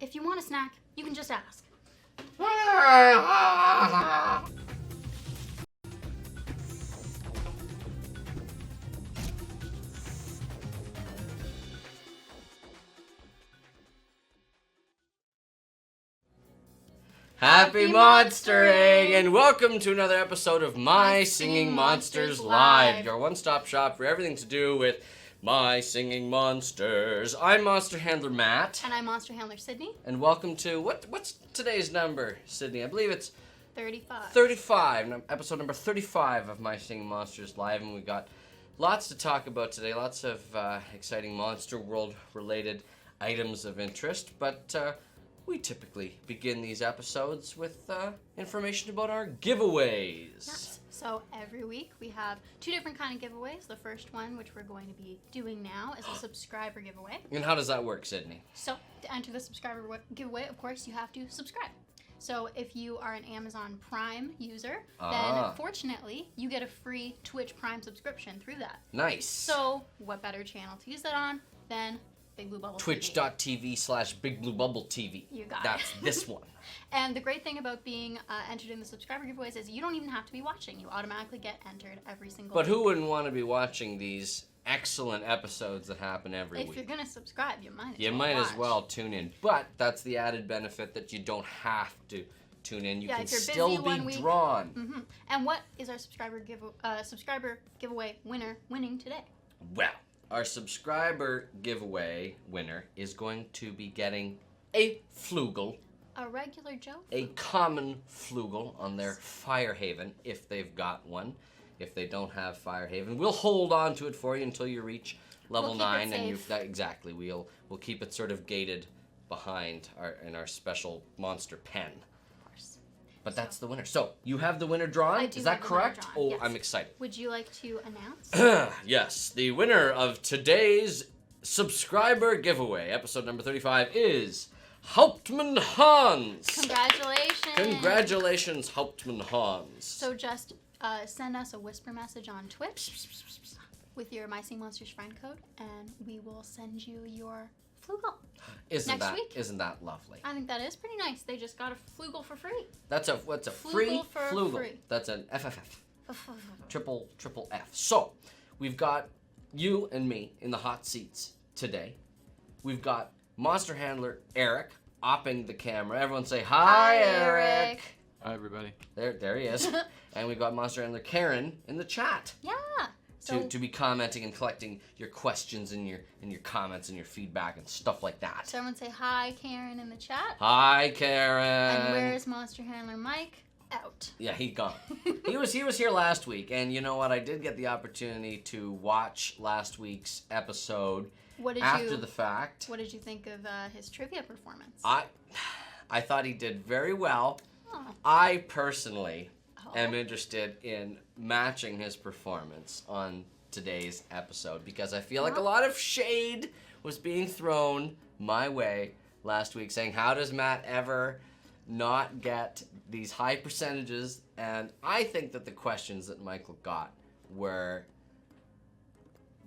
if you want a snack, you can just ask. Happy Monstering! And welcome to another episode of My Singing Monsters Live, your one-stop shop for everything to do with My Singing Monsters. I'm Monster Handler Matt. And I'm Monster Handler Sydney. And welcome to, what's today's number, Sydney? I believe it's 35. 35, episode number 35 of My Singing Monsters Live, and we've got lots to talk about today, lots of exciting Monster World-related items of interest, but we typically begin these episodes with information about our giveaways. Yes. So every week we have two different kind of giveaways. The first one, which we're going to be doing now, is a subscriber giveaway. And how does that work, Sydney? So to enter the subscriber giveaway, of course, you have to subscribe. So if you are an Amazon Prime user, then fortunately you get a free Twitch Prime subscription through that. Nice. So what better channel to use that on than Big Blue Bubble Twitch.tv/Big Blue Bubble TV. You got That's it. this one. And the great thing about being entered in the subscriber giveaways is you don't even have to be watching. You automatically get entered every single But week. who wouldn't want to be watching these excellent episodes that happen every week? If you're going to subscribe, you might as You well might watch. as well tune in. But that's the added benefit that you don't have to tune in. You can if you're busy still one be week. drawn. Mm-hmm. And what is our subscriber giveaway winner winning today? Well, our subscriber giveaway winner is going to be getting a Floogull, A regular Joe? a common Floogull on their Firehaven, if they've got one. If they don't have Firehaven, we'll hold on to it for you until you reach level We'll keep 9, it and safe. exactly we'll keep it sort of gated behind our special monster pen. Of course. But that's the winner. So you have the winner drawn. I do Is that have the winner correct? drawn, Oh, yes. I'm excited. Would you like to announce? Yes, the winner of today's subscriber giveaway, episode number 35, is Hauptmann Hans. Congratulations. Congratulations, Hauptmann Hans. So just send us a whisper message on Twitch with your My Singing Monsters friend code, and we will send you your Floogull. Isn't next week. that lovely? I think that is pretty nice. They just got a Floogull for free. What's a free Floogull for Floogull? free. That's an FFF. Triple F. So, we've got you and me in the hot seats today. We've got Monster Handler Eric opping the camera. Everyone say hi, Eric. Hi, everybody. There he is. And we've got Monster Handler Karen in the chat Yeah. So to be commenting and collecting your questions and your comments and your feedback and stuff like that. so everyone say hi, Karen, in the chat. Hi, Karen. And where's Monster Handler Mike? Out. Yeah, he's gone. he was here last week, and you know what? I did get the opportunity to watch last week's episode after the fact. What did you think of his trivia performance? I thought he did very well. Oh. I personally am interested in matching his performance on today's episode because I feel like a lot of shade was being thrown my way last week saying, how does Matt ever not get these high percentages? And I think that the questions that Michael got were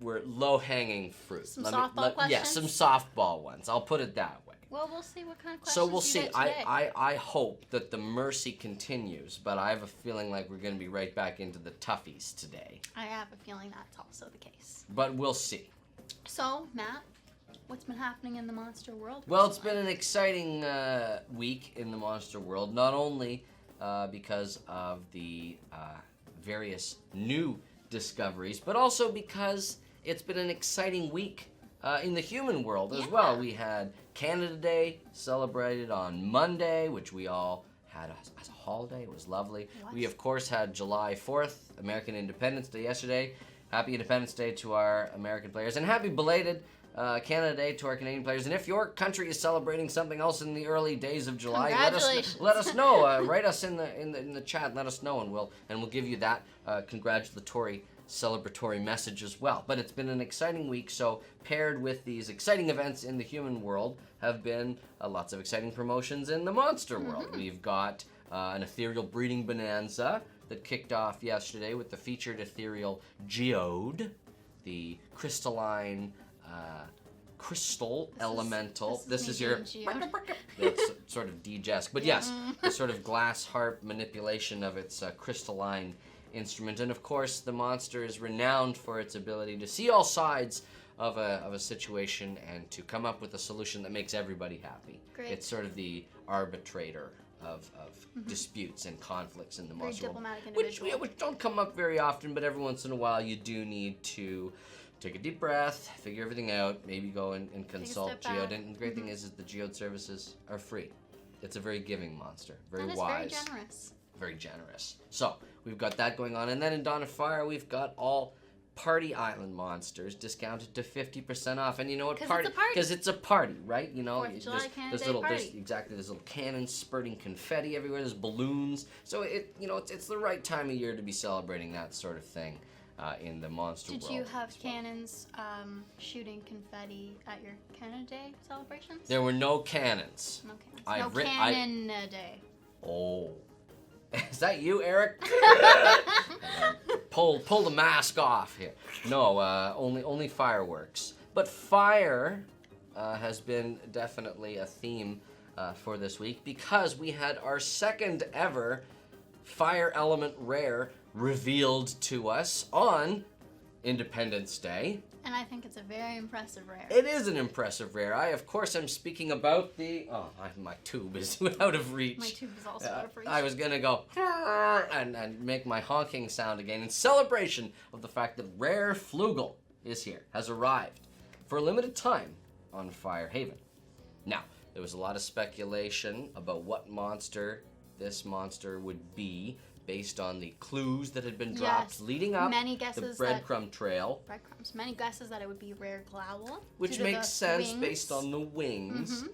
low-hanging fruit. Some softball questions? Yeah, some softball ones. I'll put it that way. Well, we'll see what kind of questions So we'll you see. get today. I hope that the mercy continues, but I have a feeling like we're going to be right back into the toughies today. I have a feeling that's also the case. But we'll see. So, Matt, what's been happening in the monster world? Well, it's been an exciting week in the monster world, not only because of the various new discoveries, but also because it's been an exciting week in the human world as well. We had Canada Day celebrated on Monday, which we all had as a holiday. It was lovely. What? We, of course, had July 4th, American Independence Day yesterday. Happy Independence Day to our American players, and happy belated Canada Day to our Canadian players. And if your country is celebrating something else in the early days of July, let us know. Write us in the chat. Let us know, and we'll give you that congratulatory celebratory message as well. But it's been an exciting week, so paired with these exciting events in the human world have been lots of exciting promotions in the monster world. We've got an ethereal breeding bonanza that kicked off yesterday with the featured ethereal geode, the crystalline crystal elemental. This is me your... being geode. That's sort of D-Jesk. But yes, the sort of glass harp manipulation of its crystalline instrument. And of course, the monster is renowned for its ability to see all sides of a situation and to come up with a solution that makes everybody happy. Great. It's sort of the arbitrator of disputes and conflicts in the Very monster world. diplomatic individual. Which don't come up very often, but every once in a while you do need to take a deep breath, figure everything out, maybe go and consult step Geode. back. And the great thing is the Geode services are free. It's a very giving monster, very That is wise. very generous. Very generous. So, we've got that going on. And then in Dawn of Fire, we've got all Party Island monsters discounted to 50% off. And you know what? 'Cause it's a party. Because it's a party, right? You know, 4th of July Canada Day there's party. exactly, there's little cannons spurting confetti everywhere. There's balloons. So it's the right time of year to be celebrating that sort of thing in the monster world. Did you have as well. cannons shooting confetti at your Canada Day celebrations? There were no cannons. No cannons. I've No writ- Canada Day. Oh. Is that you, Eric? Pull the mask off here. No, only fireworks. But fire has been definitely a theme for this week because we had our second ever fire element rare revealed to us on Independence Day. And I think it's a very impressive rare. It is an impressive rare. I, of course, am speaking about the... Oh, my tube is out of reach. My tube is also out of reach. I was going to go and make my honking sound again in celebration of the fact that Rare Floogull is here, has arrived for a limited time on Firehaven. Now, there was a lot of speculation about what monster this monster would be based on the clues that had been dropped leading up Many the guesses breadcrumb trail. Breadcrumbs. Many guesses that it would be Rare Glowel. Which due to makes the sense wings. based on the wings.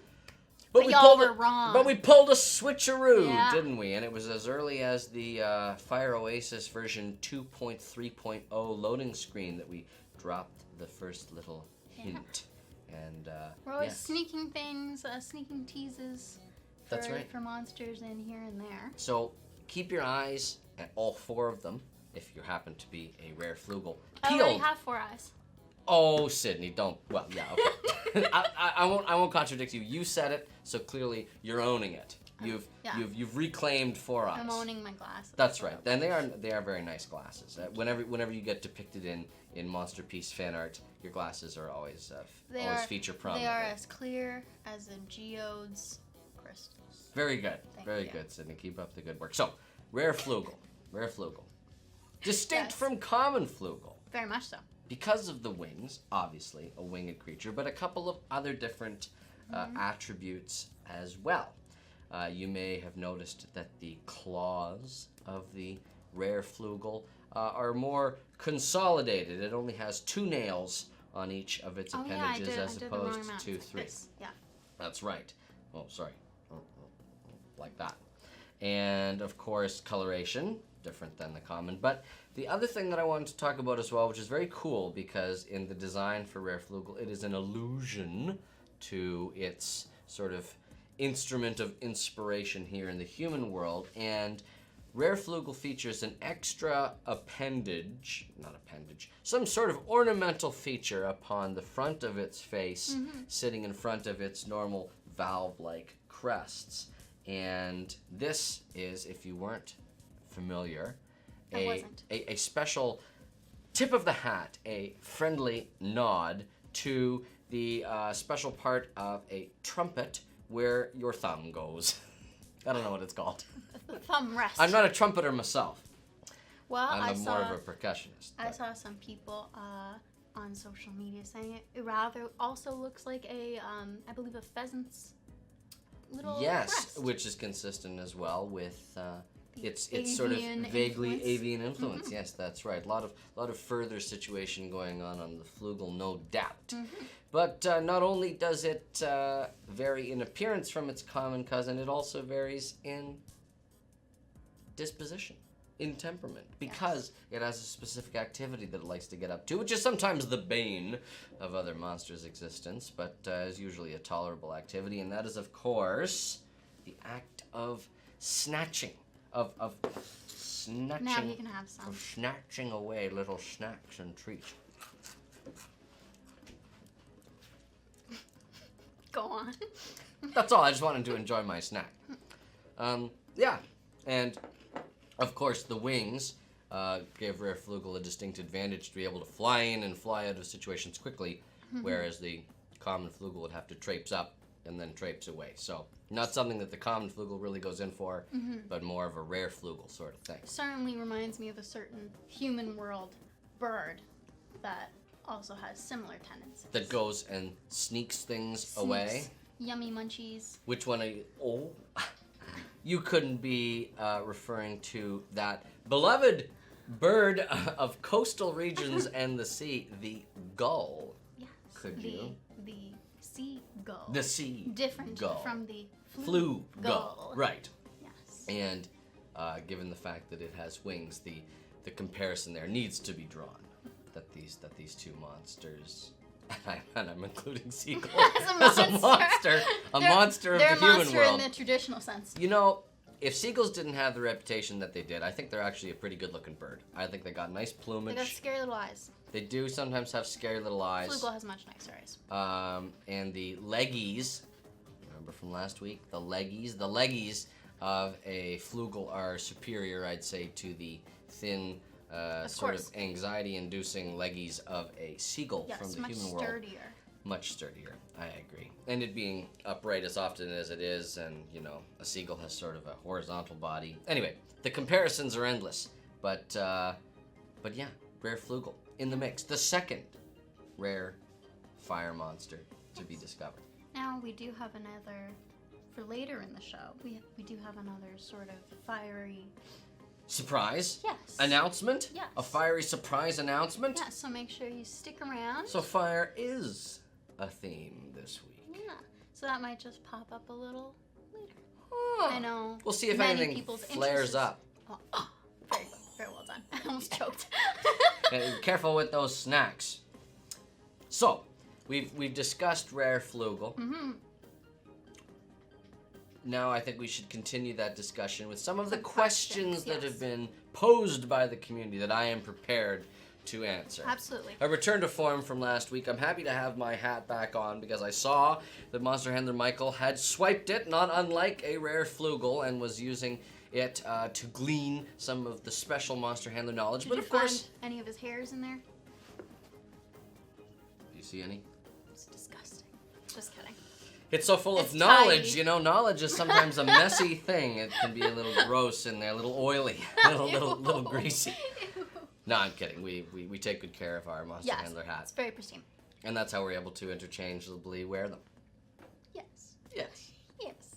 But we y'all pulled were wrong. But we pulled a switcheroo, Yeah. didn't we? And it was as early as the Fire Oasis version 2.3.0 loading screen that we dropped the first little hint. And We're always sneaking things, sneaking teases for, That's right. for monsters in here and there. So keep your eyes at all four of them if you happen to be a Rare Floogull. I already have 4 eyes. Oh, Sydney, don't. Well, yeah, okay. I won't contradict you. You said it, so clearly you're owning it. You've reclaimed 4 eyes. I'm owning my glasses. That's right. And they are very nice glasses. Whenever you get depicted in Monsterpiece fan art, your glasses are always feature prominent. They are as clear as a geode's crystals. Very good. Very you. good, Sydney. Keep up the good work. So, Rare Floogull. Rare Floogull. Distinct Yes. from common Floogull. Very much so. Because of the wings, obviously, a winged creature, but a couple of other different attributes as well. You may have noticed that the claws of the Rare Floogull are more consolidated. It only has 2 nails on each of its appendages as I did the wrong opposed amount. to 3. This, yeah. That's right. Oh, sorry. Like that. And, of course, coloration, different than the common. But the other thing that I wanted to talk about as well, which is very cool because in the design for Rare Floogull, it is an allusion to its sort of instrument of inspiration here in the human world. And Rare Floogull features an extra some sort of ornamental feature upon the front of its face, sitting in front of its normal valve-like crests. And this is, if you weren't familiar, a special tip of the hat, a friendly nod to the special part of a trumpet where your thumb goes. I don't know what it's called. The thumb rest. I'm not a trumpeter myself. Well, I'm more of a percussionist. I saw some people on social media saying it rather also looks like I believe a pheasant's little crest. Which is consistent as well with its sort of avian vaguely influence. avian influence. Yes, that's right. A lot of further situation going on the Floogull, no doubt. But not only does it vary in appearance from its common cousin, it also varies in disposition, in temperament, because it has a specific activity that it likes to get up to, which is sometimes the bane of other monsters' existence, but is usually a tolerable activity, and that is, of course, the act of snatching, of snatching, Now you can have some. of snatching away little snacks and treats. Go on. That's all. I just wanted to enjoy my snack. Yeah, and of course the wings gave Rare Floogull a distinct advantage to be able to fly in and fly out of situations quickly, whereas the common Floogull would have to traipse up and then traipse away. So not something that the common Floogull really goes in for, but more of a Rare Floogull sort of thing. Certainly reminds me of a certain human world bird that also has similar tendencies. That goes and sneaks things away. Yummy munchies. Which one are you? Oh, you couldn't be referring to that beloved bird of coastal regions and the sea, the gull. Yes. Could you? The seagull. The sea Different gull. from the Floogull. Right. Yes. And given the fact that it has wings, the comparison there needs to be drawn. That these two monsters, and I'm including seagull as a monster. A monster of the human world. They're a monster in the traditional sense. You know, if seagulls didn't have the reputation that they did, I think they're actually a pretty good-looking bird. I think they got nice plumage. They got scary little eyes. They do sometimes have scary little eyes. Floogull has much nicer eyes. And the leggies, remember from last week? The leggies of a Floogull are superior, I'd say, to the thin, sort of anxiety-inducing leggies of a seagull from the human world. Sturdier. Much sturdier, I agree. And it being upright as often as it is, and, you know, a seagull has sort of a horizontal body. Anyway, the comparisons are endless. But yeah, Rare Floogull in the mix. The second rare fire monster to be discovered. Now, we do have another, for later in the show, we do have another sort of fiery... Surprise? Yes. Announcement? Yes. A fiery surprise announcement? Yeah, so make sure you stick around. So fire is a theme this week. Yeah, so that might just pop up a little later. Huh. I know. We'll see if many anything people's flares interests- up. Oh, very well done. I almost choked. Careful with those snacks. So, we've discussed Rare Floogull. Now I think we should continue that discussion with some of the questions that have been posed by the community that I am prepared to answer. Absolutely. A return to form from last week. I'm happy to have my hat back on because I saw that Monster Handler Michael had swiped it, not unlike a Rare Floogull, and was using it to glean some of the special Monster Handler knowledge. Did but you of course, find any of his hairs in there? Do you see any? It's disgusting. Just kidding. It's so full of It's knowledge, tidy. you know. Knowledge is sometimes a messy thing. It can be a little gross in there, a little oily, a little greasy. No, I'm kidding. We take good care of our Monster Handler hats. It's very pristine. And that's how we're able to interchangeably wear them. Yes. Yes. Yes.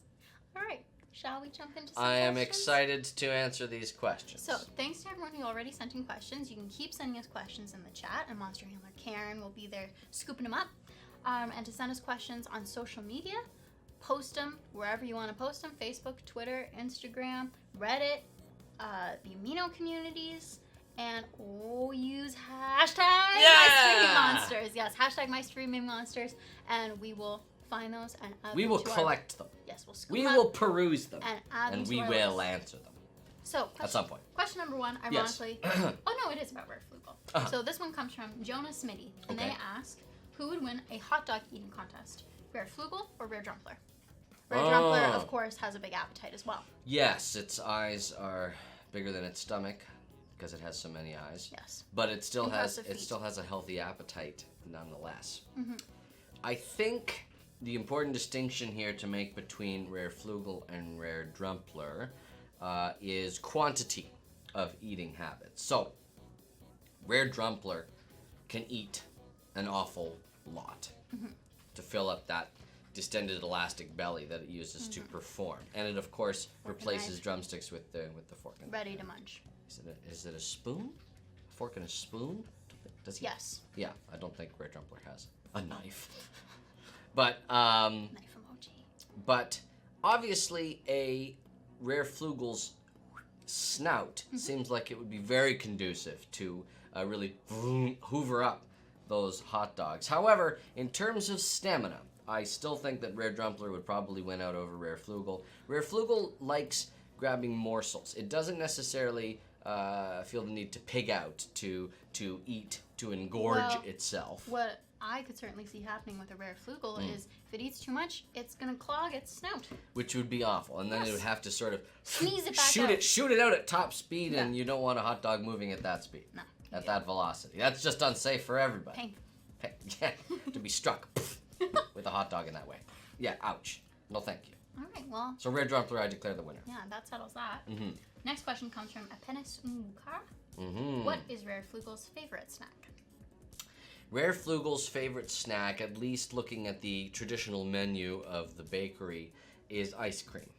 All right. Shall we jump into some I am questions? excited to answer these questions. So, thanks to everyone who already sent in questions. You can keep sending us questions in the chat, and Monster Handler Karen will be there scooping them up. And to send us questions on social media, post them wherever you want to post them. Facebook, Twitter, Instagram, Reddit, the Amino communities, and use hashtag MyStreamingMonsters. Yes, hashtag MyStreamingMonsters, and we will find those and add we them will to collect them. Yes, we'll scoop We them will up peruse them. and add them And to we our will list. answer them. So, At some point. Question number one, Yes. ironically. Oh no, it is about Rare Floogull. So this one comes from Jonah Smitty, and they ask, who would win a hot dog eating contest? Rare Floogull or Rare Drumpler? Rare Drumpler, of course, has a big appetite as well. Yes, its eyes are bigger than its stomach because it has so many eyes. Yes. But it still Impressive has feat. a healthy appetite nonetheless. Mm-hmm. I think the important distinction here to make between Rare Floogull and Rare Drumpler is quantity of eating habits. So, Rare Drumpler can eat an awful lot to fill up that distended elastic belly that it uses to perform. And it, of course, Fork and replaces knife. drumsticks with the fork and Ready to munch. Is it a spoon? A fork and a spoon? Does he? Yes. Yeah, I don't think Rare Drumpler has a knife. But Knife emoji. but obviously a Rare Floogull's snout seems like it would be very conducive to really hoover up those hot dogs. However, in terms of stamina, I still think that Rare Drumpler would probably win out over Rare Floogull. Rare Floogull likes grabbing morsels. It doesn't necessarily feel the need to pig out to eat, to engorge itself. What I could certainly see happening with a rare Floogull is if it eats too much, it's gonna clog its snout. Which would be awful, and then it would have to sort of Sneeze it back out. shoot it out at top speed, and you don't want a hot dog moving at that speed. No. At that velocity. That's just unsafe for everybody. Pain. Yeah, to be struck with a hot dog in that way. Yeah, ouch. No, thank you. All right, well. So Rare Drumpler, I declare the winner. Yeah, that settles that. Mm-hmm. Next question comes from Apenis Umukar. Mm-hmm. What is Rare Floogull's favorite snack? Rare Floogull's favorite snack, at least looking at the traditional menu of the bakery, is ice cream.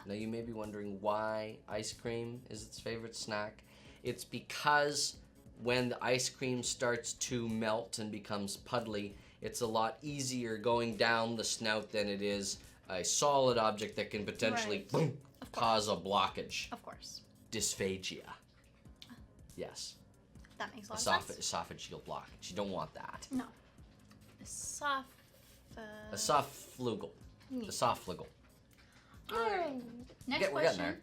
Now you may be wondering why ice cream is its favorite snack. It's because when the ice cream starts to melt and becomes puddly, it's a lot easier going down the snout than it is a solid object that can potentially cause a blockage. Of course. Dysphagia. Yes. That makes a lot of sense. Esophageal blockage. You don't want that. No. A soft Floogull. A soft Floogull. Alright. Next We're getting question. there.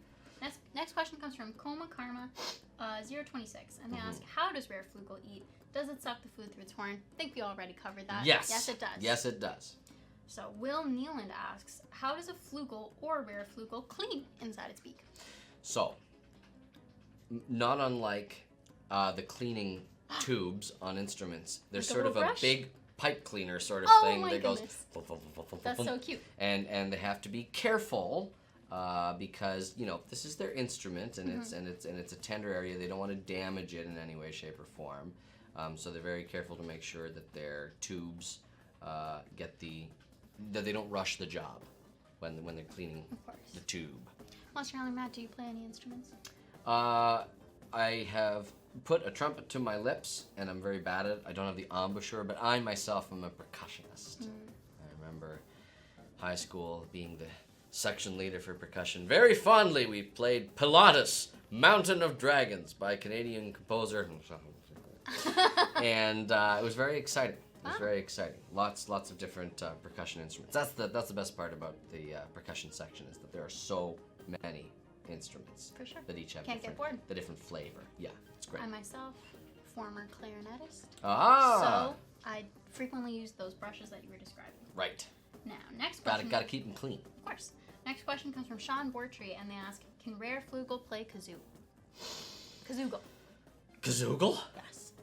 Next question comes from Coma Karma 026, and they ask, how does Rare Floogull eat? Does it suck the food through its horn? I think we already covered that. Yes. Yes, it does. Yes, it does. So Will Nealand asks, how does a Floogull or Rare Floogull clean inside its beak? So, not unlike the cleaning tubes on instruments, there's Like a sort of little a brush? big pipe cleaner sort of Oh thing my that goes. goodness. That's so cute. And they have to be careful because this is their instrument and it's a tender area. They don't want to damage it in any way, shape, or form. So they're very careful to make sure that their tubes that they don't rush the job when they're cleaning the tube. Monster Hunter Matt, do you play any instruments? I have put a trumpet to my lips, and I'm very bad at it. I don't have the embouchure, but I myself am a percussionist. I remember high school being the section leader for percussion. Very fondly, we played Pilatus, Mountain of Dragons by Canadian composer. And it was very exciting. It was very exciting. Lots of different percussion instruments. That's the best part about the percussion section is that there are so many instruments. For sure. That each have Can't get bored. the different flavor. Yeah, it's great. I myself, former clarinetist. Ah. So I frequently use those brushes that you were describing. Right. Now, next question. Gotta keep them clean. Of course. Next question comes from Sean Bortree, and they ask, can Rare Floogull play kazoo? Kazoogle. Kazoogle? Yes.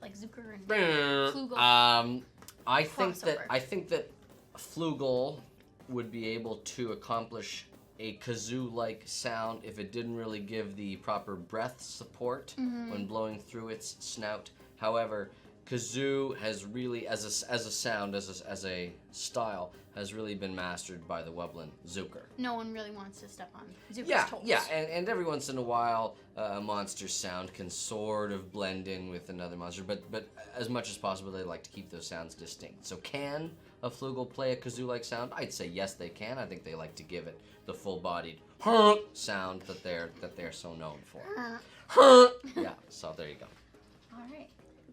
Like Zucker and Floogull. I Crossover. think that Floogull would be able to accomplish a kazoo-like sound if it didn't really give the proper breath support when blowing through its snout. However, kazoo has really, as a sound, as a style, has really been mastered by the Wublin Zucker. No one really wants to step on Zucker's toes. Yeah, and every once in a while, a monster's sound can sort of blend in with another monster, but as much as possible, they like to keep those sounds distinct. So can a Floogull play a kazoo-like sound? I'd say yes, they can. I think they like to give it the full-bodied sound that they're so known for. Yeah, so there you go. All right.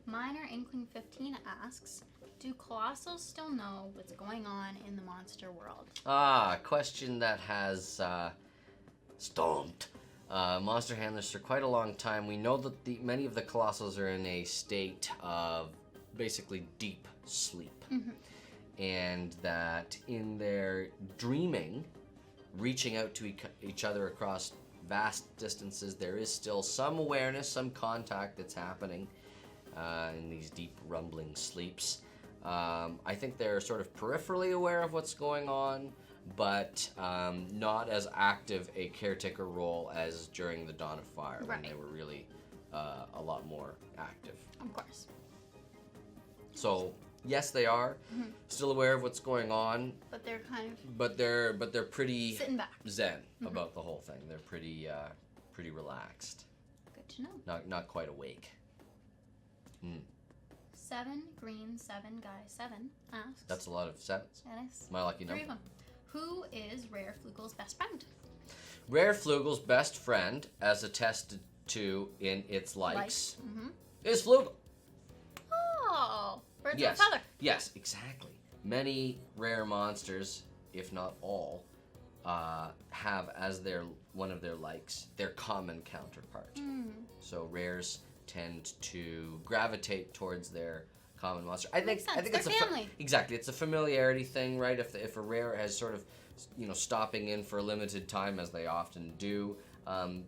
Minor Inkling 15 asks, do Colossals still know what's going on in the monster world? Question that has stumped monster handlers for quite a long time. We know that many of the Colossals are in a state of basically deep sleep. And that in their dreaming, reaching out to each other across vast distances, there is still some awareness, some contact that's happening in these deep rumbling sleeps. I think they're sort of peripherally aware of what's going on, but not as active a caretaker role as during the Dawn of Fire, when they were really a lot more active. Of course. So yes, they are still aware of what's going on, but they're kind of. But they're pretty sitting back, zen about the whole thing. They're pretty relaxed. Good to know. Not quite awake. 7 Green 7 Guy 7 asks. That's a lot of sevens. That is. My lucky 3 number. of them. Who is Rare Floogull's best friend? Rare Floogull's best friend, as attested to in its likes, is Floogull. Oh, birds of Yes. a feather. Yes, exactly. Many rare monsters, if not all, have as one of their likes their common counterpart. So rares tend to gravitate towards their common monster. I think Makes sense. it's They're family. exactly. It's a familiarity thing, right? If a rare has sort of, stopping in for a limited time, as they often do,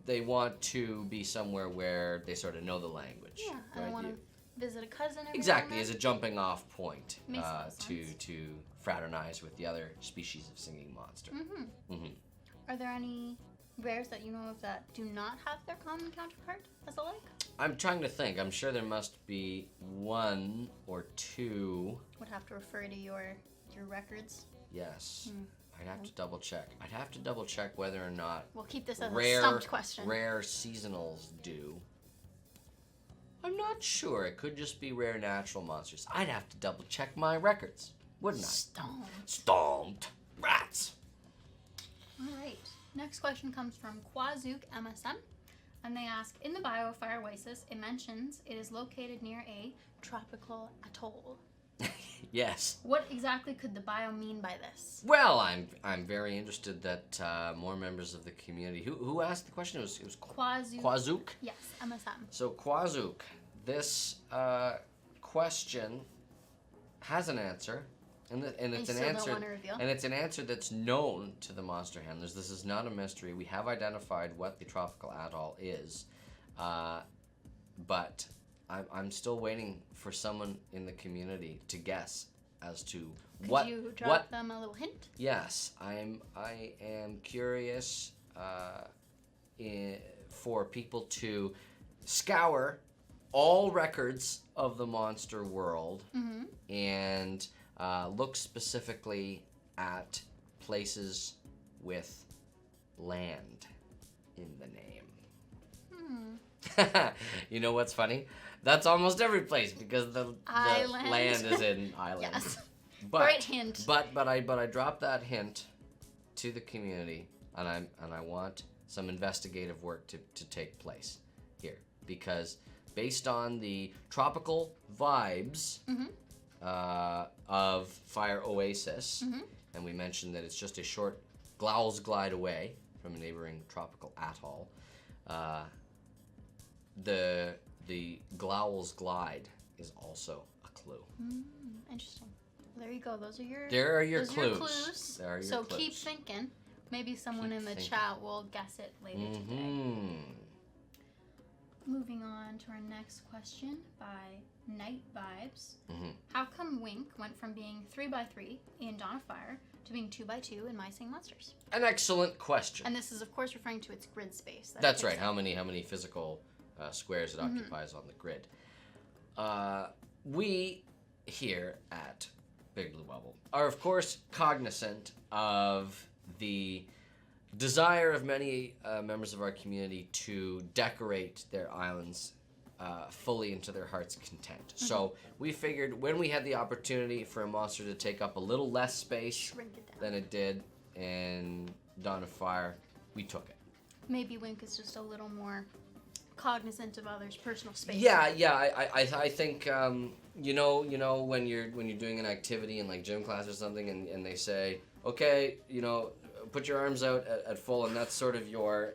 they want to be somewhere where they sort of know the language. Yeah, and I want to visit a cousin. Exactly, as a jumping off point Makes a lot of sense. to fraternize with the other species of singing monster. Are there any rares that you know of that do not have their common counterpart as a like? I'm trying to think. I'm sure there must be one or two. Would have to refer to your records. Yes. I'd have to double check. I'd have to double check whether or not We'll keep this as a stumped question. rare seasonals do. I'm not sure. It could just be rare natural monsters. I'd have to double check my records, wouldn't I? Stomped. Rats. All right. Next question comes from Quazook MSM, and they ask, in the Biofire Oasis, it mentions it is located near a tropical atoll. Yes. What exactly could the bio mean by this? Well, I'm very interested that more members of the community. Who asked the question? It was Quazook. Quazook. Yes, MSM. So Quazook, this question has an answer, and it's an answer, don't want to reveal? and it's an answer that's known to the monster handlers. This is not a mystery. We have identified what the tropical atoll is, but I'm still waiting for someone in the community to guess as to Could you drop them a little hint? Yes, I am curious for people to scour all records of the monster world and look specifically at places with land in the name. You know what's funny? That's almost every place because the land is in Ireland. Yes. But, Great hint. But I dropped that hint to the community, and I want some investigative work to take place here because based on the tropical vibes of Fire Oasis, and we mentioned that it's just a short Glowl's glide away from a neighboring tropical atoll. The Glowl's glide is also a clue. Interesting. Well, there you go. Those are your. There are your those clues. Are your clues. There are your so clues. keep thinking. Maybe someone in the chat will guess it later today. Moving on to our next question by Night Vibes. How come Wink went from being 3x3 in Dawn of Fire to being 2x2 in My Sing Monsters? An excellent question. And this is, of course, referring to its grid space. That's right. How many physical squares it occupies on the grid? We here at Big Blue Bubble are, of course, cognizant of the desire of many members of our community to decorate their islands fully into their heart's content. So we figured when we had the opportunity for a monster to take up a little less space than it did in Dawn of Fire, we took it. Maybe Wink is just a little more cognizant of others' personal space. Yeah. I think you know when you're doing an activity in like gym class or something, and they say, okay, put your arms out at full, and that's sort of your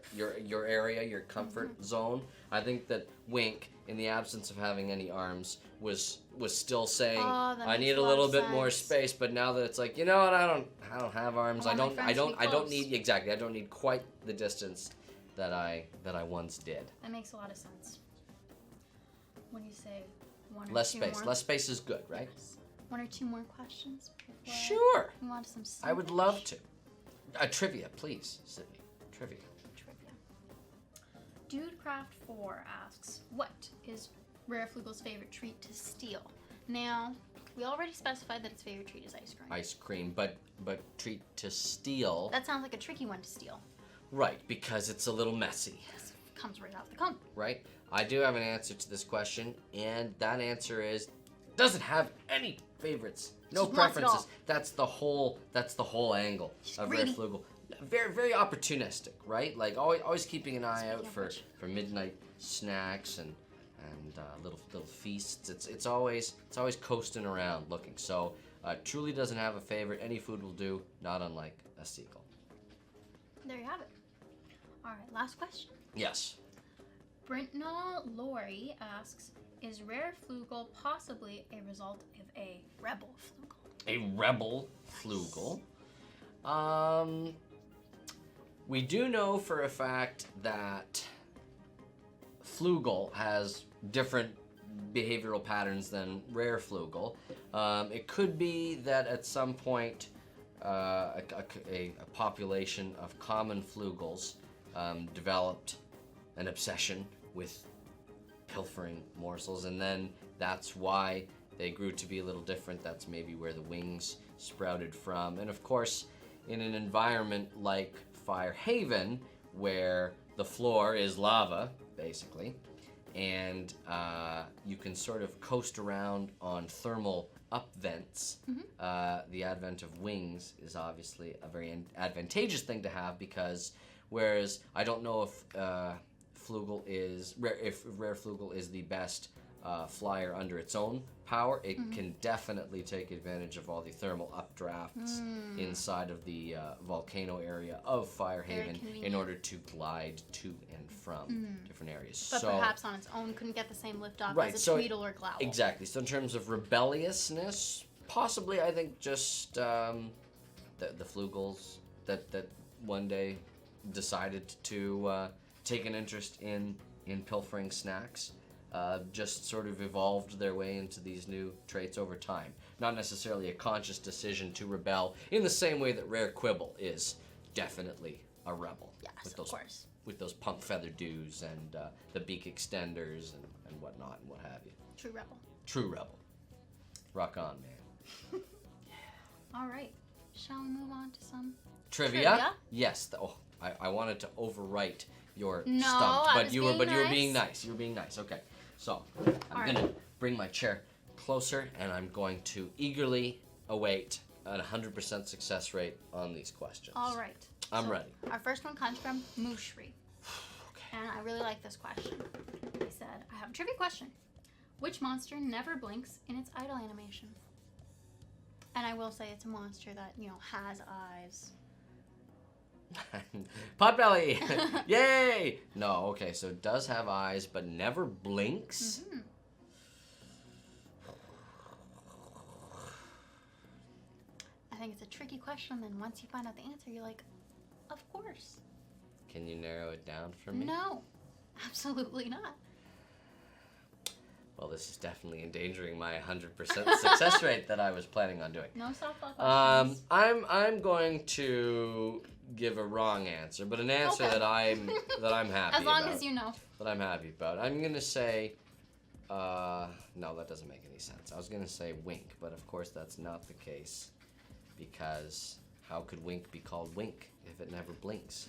area, your comfort zone. I think that Wink, in the absence of having any arms, was still saying, I need a little bit more space. But now that it's like, you know what, I don't have arms. I don't need quite the distance that I once did. That makes a lot of sense. What do you say? One or Less two space. more? Less space is good, right? Yes. One or two more questions? Sure. We want some I would love to. Trivia, please, Sydney. Trivia. DudeCraft4 asks, what is Rare Floogull's favorite treat to steal? Now, we already specified that its favorite treat is ice cream. Ice cream, but treat to steal. That sounds like a tricky one to steal. Right, because it's a little messy. Yes, it comes right off the cone. Right? I do have an answer to this question, and that answer is doesn't have any favorites. No preferences. That's the whole angle of Rare Floogull. Very, very opportunistic, right? Like always keeping an eye out for midnight snacks and little feasts. It's always coasting around looking. So truly doesn't have a favorite. Any food will do. Not unlike a seagull. There you have it. All right, last question. Yes. Brintnall Lori asks, is Rare Floogull possibly a result of a rebel Floogull? A rebel Floogull. We do know for a fact that Floogull has different behavioral patterns than Rare Floogull. It could be that at some point a population of common Floogulls developed an obsession with pilfering morsels, and then that's why they grew to be a little different. That's maybe where the wings sprouted from. And of course, in an environment like Firehaven, where the floor is lava, basically, and you can sort of coast around on thermal up vents, the advent of wings is obviously a very advantageous thing to have, because whereas I don't know if Rare Floogull is the best flyer under its own power, it can definitely take advantage of all the thermal updrafts inside of the volcano area of Firehaven in order to glide to and from different areas. But so, perhaps on its own couldn't get the same lift off right, as a so Tweedle or Glowl. Exactly. So in terms of rebelliousness, possibly I think just the Floogulls that one day decided to take an interest in pilfering snacks. Just sort of evolved their way into these new traits over time. Not necessarily a conscious decision to rebel in the same way that Rare Quibble is definitely a rebel. Yes, of course. With those punk feather dews and the beak extenders and whatnot and what have you. True rebel. True rebel. Rock on, man. All right. Shall we move on to some Trivia? Yes. I wanted to overwrite your No, stumped, I but was you were being being nice. nice. You were being nice. Okay. So I'm All gonna right. bring my chair closer, and I'm going to eagerly await a 100% success rate on these questions. All right. I'm ready. Our first one comes from Mooshri. And I really like this question. He said, I have a trivia question. Which monster never blinks in its idle animation? And I will say it's a monster that, has eyes. Potbelly! Yay! No, okay, so it does have eyes, but never blinks? Mm-hmm. I think it's a tricky question, then once you find out the answer, you're like, of course. Can you narrow it down for me? No, absolutely not. Well, this is definitely endangering my 100% success rate that I was planning on doing. No softball questions. I'm going to give a wrong answer, but an answer Okay. that I'm happy As long about. as you know. That I'm happy about. I'm gonna say, no, that doesn't make any sense. I was gonna say Wink, but of course that's not the case, because how could Wink be called Wink if it never blinks?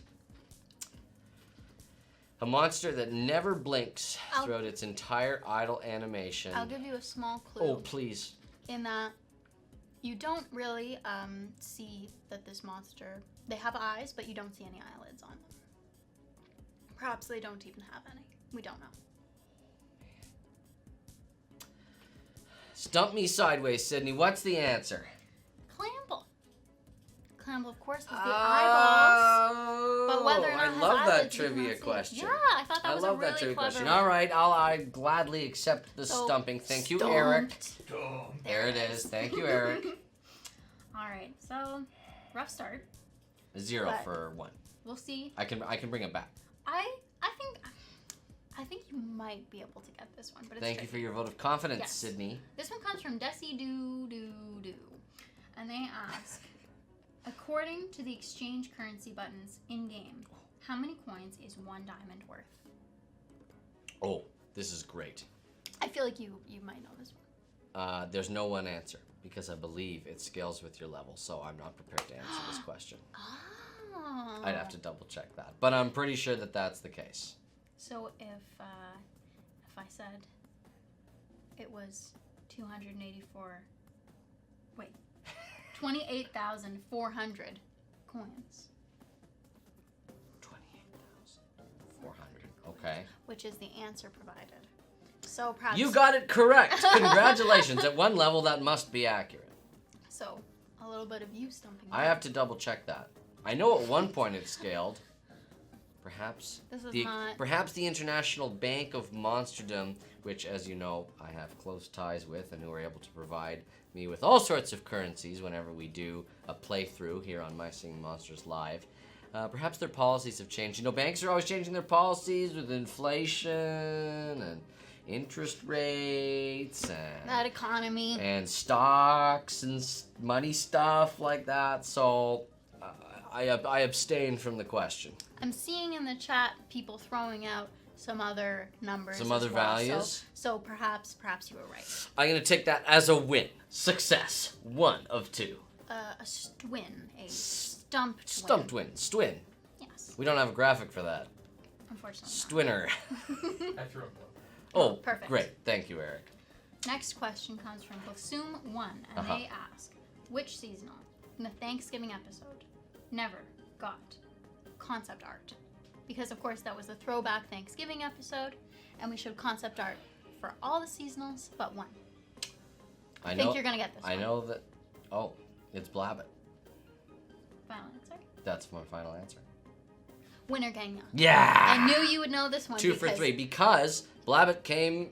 A monster that never blinks throughout its entire idle animation. I'll give you a small clue. Oh, please. In that you don't really see that this monster, they have eyes, but you don't see any eyelids on them. Perhaps they don't even have any. We don't know. Stump me sideways, Sydney. What's the answer? Clamble. Clamble, of course, has the eyeballs. But whether or not I it has love that eyelids, you trivia cannot see. question. Yeah, I thought that was love a really that trivia clever question. All right, I gladly accept the So, stumping. Thank you, stumped. Eric. There it is. Thank you, Eric. All right, so rough start. 0 But- for 1. We'll see. I can bring it back. I think you might be able to get this one, but it's Thank you tricky. for your vote of confidence, Yes. Sydney. This one comes from Desi Doo, and they ask, according to the exchange currency buttons in game, how many coins is 1 diamond worth? Oh, this is great. I feel like you might know this one. There's no one answer because I believe it scales with your level, so I'm not prepared to answer this question. Oh. I'd have to double check that, but I'm pretty sure that that's the case. So if I said it was 28,400 coins. 28,400. Okay. Which is the answer provided. So perhaps You got it correct. Congratulations. At one level, that must be accurate. So a little bit of you stumping. I have to double check that. I know at one point it scaled. Perhaps This is not... perhaps the International Bank of Monsterdom, which, as you know, I have close ties with, and who are able to provide me with all sorts of currencies whenever we do a playthrough here on My Singing Monsters Live. Perhaps their policies have changed. You know, banks are always changing their policies with inflation and interest rates and that economy. and stocks and money stuff like that. So I abstain from the question. I'm seeing in the chat people throwing out some other numbers. Some other as well. values? So perhaps you were right. I'm going to take that as a win. Success. 1 of 2. A stwin. A stumped Stumped win. Stwin. Yes. We don't have a graphic for that. Unfortunately Stwinner. I threw him. Oh, perfect. Great. Thank you, Eric. Next question comes from Bosoom1, and they ask, which seasonal in the Thanksgiving episode never got concept art? Because, of course, that was the throwback Thanksgiving episode, and we showed concept art for all the seasonals but one. I think you're going to get this I one. know that... Oh, it's Blabbit. Final answer? That's my final answer. Winner Gagnon. Yeah! I knew you would know this one. 2 for 3, because Blabbit came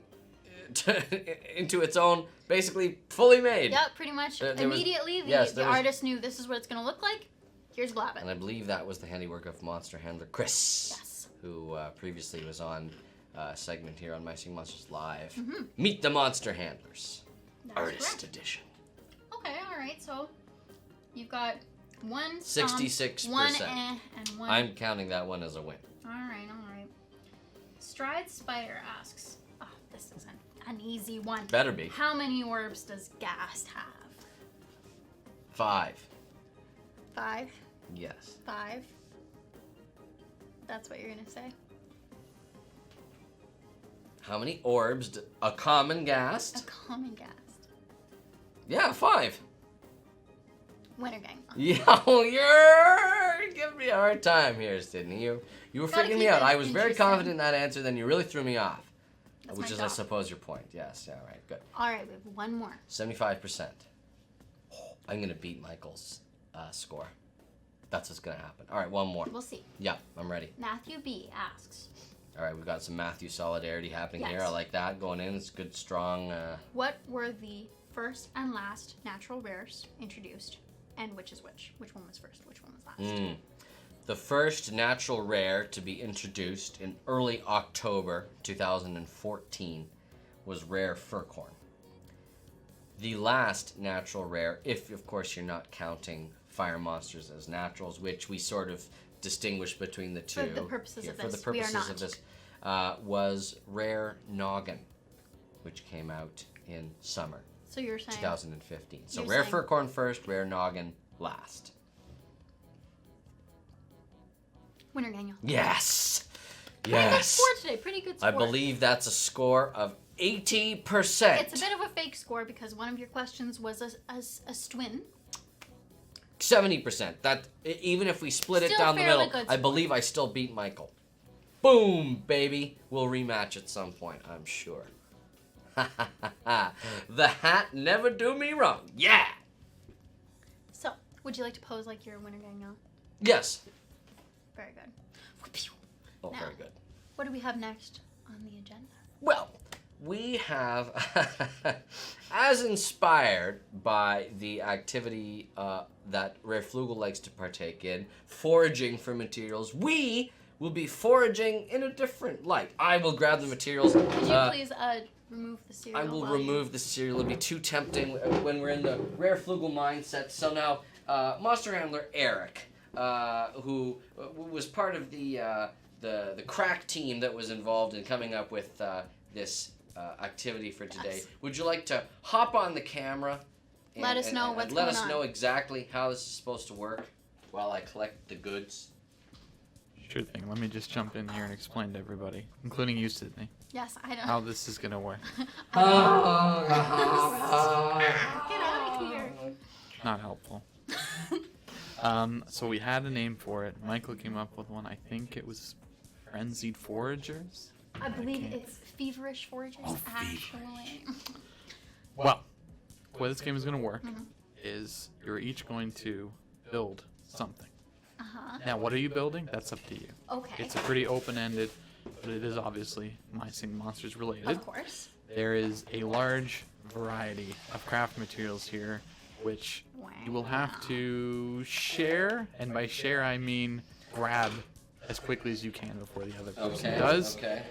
into its own, basically fully made. Yep, pretty much. Immediately, the artist knew this is what it's going to look like. Here's Blabbit. And I believe that was the handiwork of monster handler Chris. Yes. Who previously was on a segment here on My Singing Monsters Live. Meet the Monster Handlers. That's Artist correct. Edition. Okay, alright, so you've got one 66%. one and one... I'm counting that one as a win. Alright. Stride Spider asks, oh, this is an easy one. Better be. How many orbs does Gast have? 5. 5? Yes. 5? That's what you're gonna say? How many orbs? A common A Ghast? common Gast. Yeah, 5. Winner gang. Yeah, you're giving me a hard time here, Sydney. You were Gotta freaking keep me out. it I was very interesting. confident in that answer, then you really threw me off. That's Which my is, job. I suppose, your point. Yes, yeah, right, good. Alright, we have one more. 75%. I'm going to beat Michael's score. That's what's going to happen. All right, one more. We'll see. Yeah, I'm ready. Matthew B asks, All right, we've got some Matthew solidarity happening here. Yes. I like that. Going in, it's good, strong. what were the first and last natural rares introduced? And which is which? Which one was first? Which one was last? The first natural rare to be introduced in early October 2014 was Rare Furcorn. The last natural rare, if of course you're not counting fire monsters as naturals, which we sort of distinguish between the two. For the purposes of For this, the we are purposes not. of this, was Rare Noggin, which came out in summer So you're saying 2015. So You're Rare saying- Furcorn first, Rare Noggin last. winner Daniel. Yes! Pretty good Yes! score today. Pretty good score. I believe that's a score of 80%. It's a bit of a fake score because one of your questions was a stwin. 70%. That even if we split it Still down the fairly middle, good I score. believe I still beat Michael. Boom, baby. We'll rematch at some point, I'm sure. The hat never do me wrong. Yeah. So, would you like to pose like you're a winner Daniel? Yes. Very good. Oh, Now. very good. What do we have next on the agenda? Well, we have, as inspired by the activity that Rare Floogull likes to partake in, foraging for materials, we will be foraging in a different light. I will grab the materials. Could you please remove the cereal? I will while you- remove the cereal. It'll be too tempting when we're in the Rare Floogull mindset. So now, Monster Handler Eric, who was part of the crack team that was involved in coming up with this activity for today. Yes. Would you like to hop on the camera? Let us know what's let going us on. know exactly how this is supposed to work while I collect the goods. Sure thing. Let me just jump in here and explain to everybody, including you, Sydney, Yes, I don't. how this is gonna work. Get out of here. Not helpful. So we had a name for it. Michael came up with one. I think it was Frenzied Foragers. I believe can't- it's Feverish Foragers, Oh, actually. Well, the way this game is going to work is you're each going to build something. Now, what are you building? That's up to you. Okay. It's a pretty open-ended, but it is obviously My Singing Monsters related. Of course. There is a large variety of craft materials here, which you will have to share, and by share I mean grab as quickly as you can before the other person does. Okay.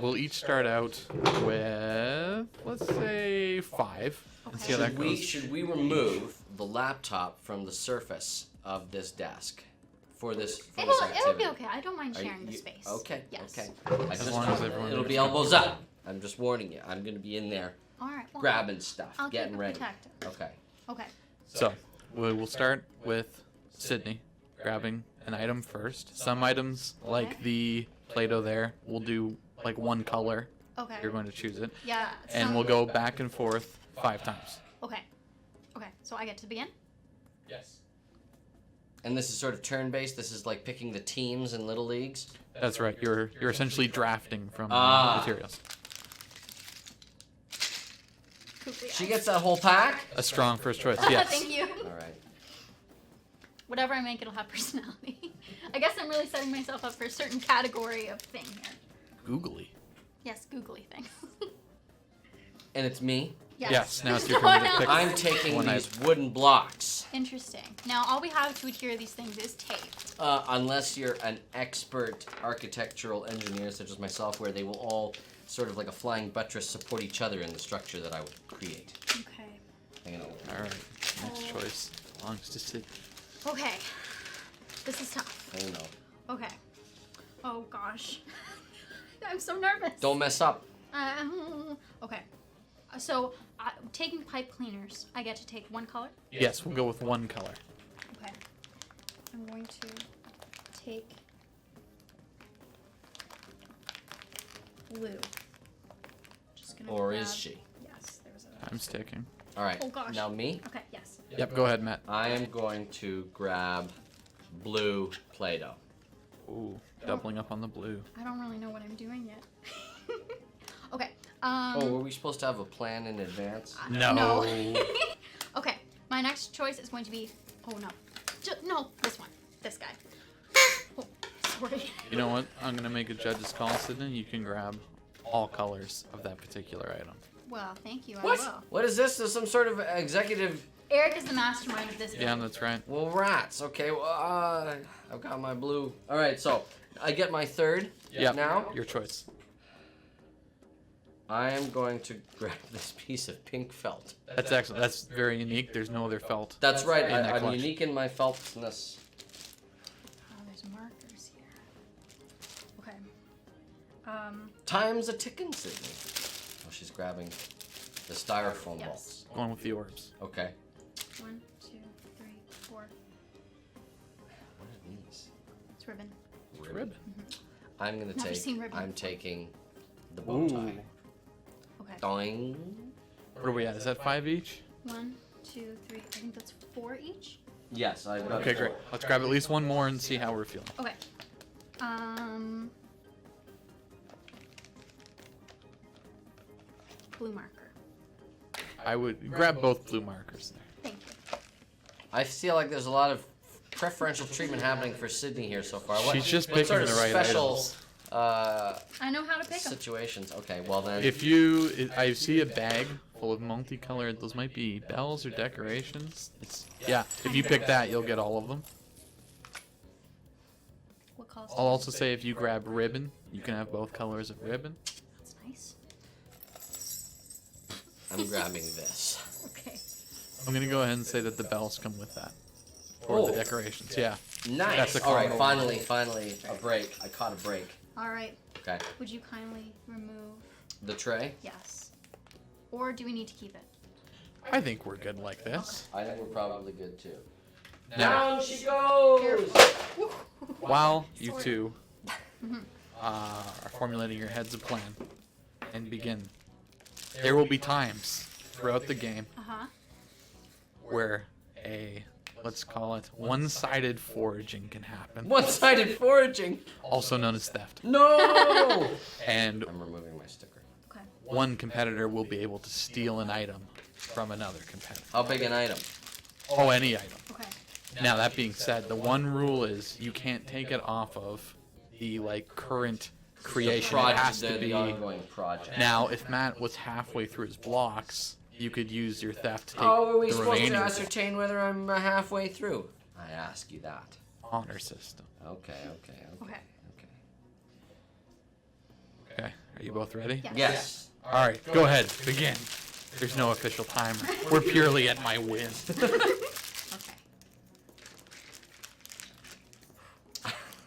We'll each start out with, let's say, 5, and see how that goes. Should we remove the laptop from the surface of this desk for this It activity? will be okay. I don't mind sharing the space. Okay. Yes. Okay. As long as everyone It'll be understands. elbows up. I'm just warning you. I'm gonna be in there All right. Well, grabbing stuff, I'll getting keep it ready. protected. Okay. Okay. So, we'll start with Sydney grabbing an item first. Some items, like the Play-Doh there, will do like one color. Okay. You're going to choose it. Yeah. And we'll go back and forth 5 times. Okay. Okay. So I get to begin. Yes. And this is sort of turn-based. This is like picking the teams in little leagues. That's right. You're essentially drafting from materials. Goofy She eyes. gets that whole pack. A strong first choice. Yes. Thank you. All right. Whatever I make, it'll have personality. I guess I'm really setting myself up for a certain category of thing here. Googly. Yes, googly things. And it's me. Yes. Now it's your Someone turn to pick. else. I'm taking One these wooden blocks. Interesting. Now, all we have to adhere these things is tape. Unless you're an expert architectural engineer such as myself, where they will all sort of like a flying buttress support each other in the structure that I would create. Okay. Hang on. All right. Next choice belongs to Sydney. Okay. This is tough. I don't know. Okay. Oh gosh. I'm so nervous. Don't mess up. Okay. So, taking pipe cleaners, I get to take one color. Yes, we'll go with one color. Okay. I'm going to take blue. Just gonna Or grab- is she? Yes, there was a. Time's ticking. All right. Oh gosh. Now me. Okay, yes. Yep, go ahead, Matt. I am going to grab blue Play-Doh. Ooh, doubling up on the blue. I don't really know what I'm doing yet. Okay. Oh, were we supposed to have a plan in advance? No. Okay, my next choice is going to be. Oh no. No, this one. This guy. Oh, sorry. You know what? I'm gonna make a judge's call, Sydney. You can grab all colors of that particular item. Well, thank you. What? I will. What is this? Is some sort of executive? Eric is the mastermind of this. Yeah, game. that's right. Well, rats. Okay. Well, I've got my blue. All right. So I get my third. Yep. Now Your choice. I am going to grab this piece of pink felt. That's excellent. That's very unique. There's no other felt. That's right. In that I'm collection. unique in my feltness. Oh, there's markers here. Okay. Time's a ticking, Sydney. Oh, she's grabbing the styrofoam Yes. balls. Going with the orbs. Okay. 1, 2, 3, 4. What are these? It's ribbon. Ribbon. I'm gonna Never take. seen ribbon I'm before. taking the bow tie. Okay. Doing. Where are we at? Is that 5 each? 1, 2, 3. I think that's 4 each. Yes, I've got. Okay, great. Let's grab at least one more and see how we're feeling. Okay. Blue marker. I would grab both blue markers there. Thank you. I feel like there's a lot of preferential treatment happening for Sydney here so far. She's just what picking sort of the right special, items. I know how to pick them. situations? Okay, well then. I see a bag full of multicolored, those might be bells or decorations. If you pick that, you'll get all of them. What colors? I'll also say if you grab ribbon, you can have both colors of ribbon. That's nice. I'm grabbing this. Okay. I'm gonna go ahead and say that the bells come with that. Or the Oh. decorations, yeah. Nice. That's a All right, combo. finally, a break. I caught a break. All right. Okay. Would you kindly remove? The tray. Yes. Or do we need to keep it? I think we're good like this. I think we're probably good too. Now, Down she goes. while you Sorry. two are formulating your heads a plan and begin, there will be times throughout the game Uh-huh. where let's call it one-sided foraging can happen, One-sided foraging. also known as theft. No. And I'm removing my sticker. Okay. one competitor will be able to steal an item from another competitor. How big an item? Oh, any item. Okay. Now that being said, the one rule is you can't take it off of the current creation. It has to be the ongoing project. Now, if Matt was halfway through his blocks, you could use your theft to take Are we the supposed to remaining ascertain whether I'm halfway through? I ask you that. honor system. Okay. Okay. Okay, are you both ready? Yes. All right, go ahead, begin. There's no official timer. We're purely at my whim. Okay.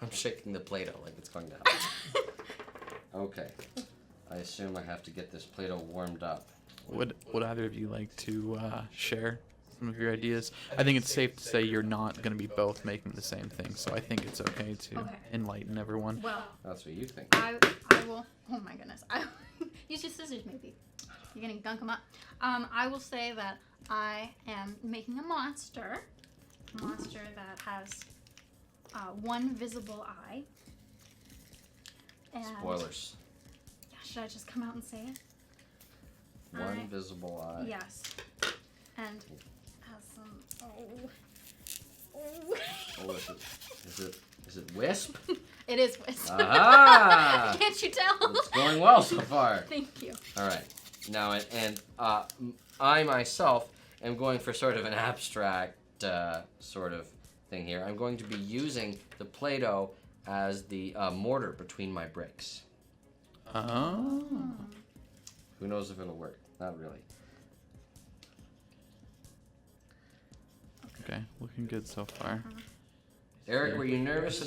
I'm shaking the Play-Doh like it's going down. Okay. I assume I have to get this Play-Doh warmed up. Would either of you like to share some of your ideas? I think it's safe to say you're not going to be both making the same thing, so I think it's okay to enlighten everyone. Well, That's what you think. I will. Oh my goodness. Use your scissors, maybe. You're gonna gunk them up. I will say that I am making a monster that has one visible eye. And Spoilers. Yeah, should I just come out and say it? One visible eye. Yes. And has some. Oh, is it Wisp? It is Wisp. Aha! Can't you tell? It's going well so far. Thank you. All right. Now, I myself am going for sort of an abstract sort of thing here. I'm going to be using the Play-Doh as the mortar between my bricks. Oh. Who knows if it'll work? Not really. Okay, looking good so far. Eric, were you nervous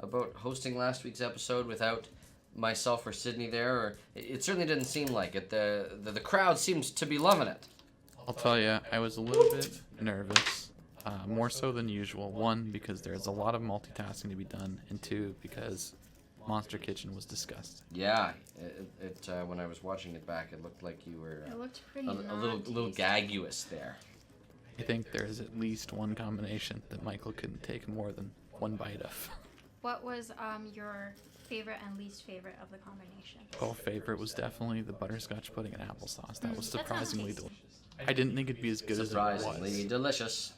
about hosting last week's episode without myself or Sydney there? Or it certainly didn't seem like it. The crowd seemed to be loving it. I'll tell you, I was a little bit nervous, more so than usual. One, because there's a lot of multitasking to be done, and two, because Monster Kitchen was discussed. Yeah, when I was watching it back, it looked like you were It looked pretty a little gaguous there. I think there is at least one combination that Michael couldn't take more than one bite of. What was your favorite and least favorite of the combination? Oh, favorite was definitely the butterscotch pudding and applesauce. That was That sounds surprisingly tasty. delicious. I didn't think it'd be as good as it Surprisingly was. delicious.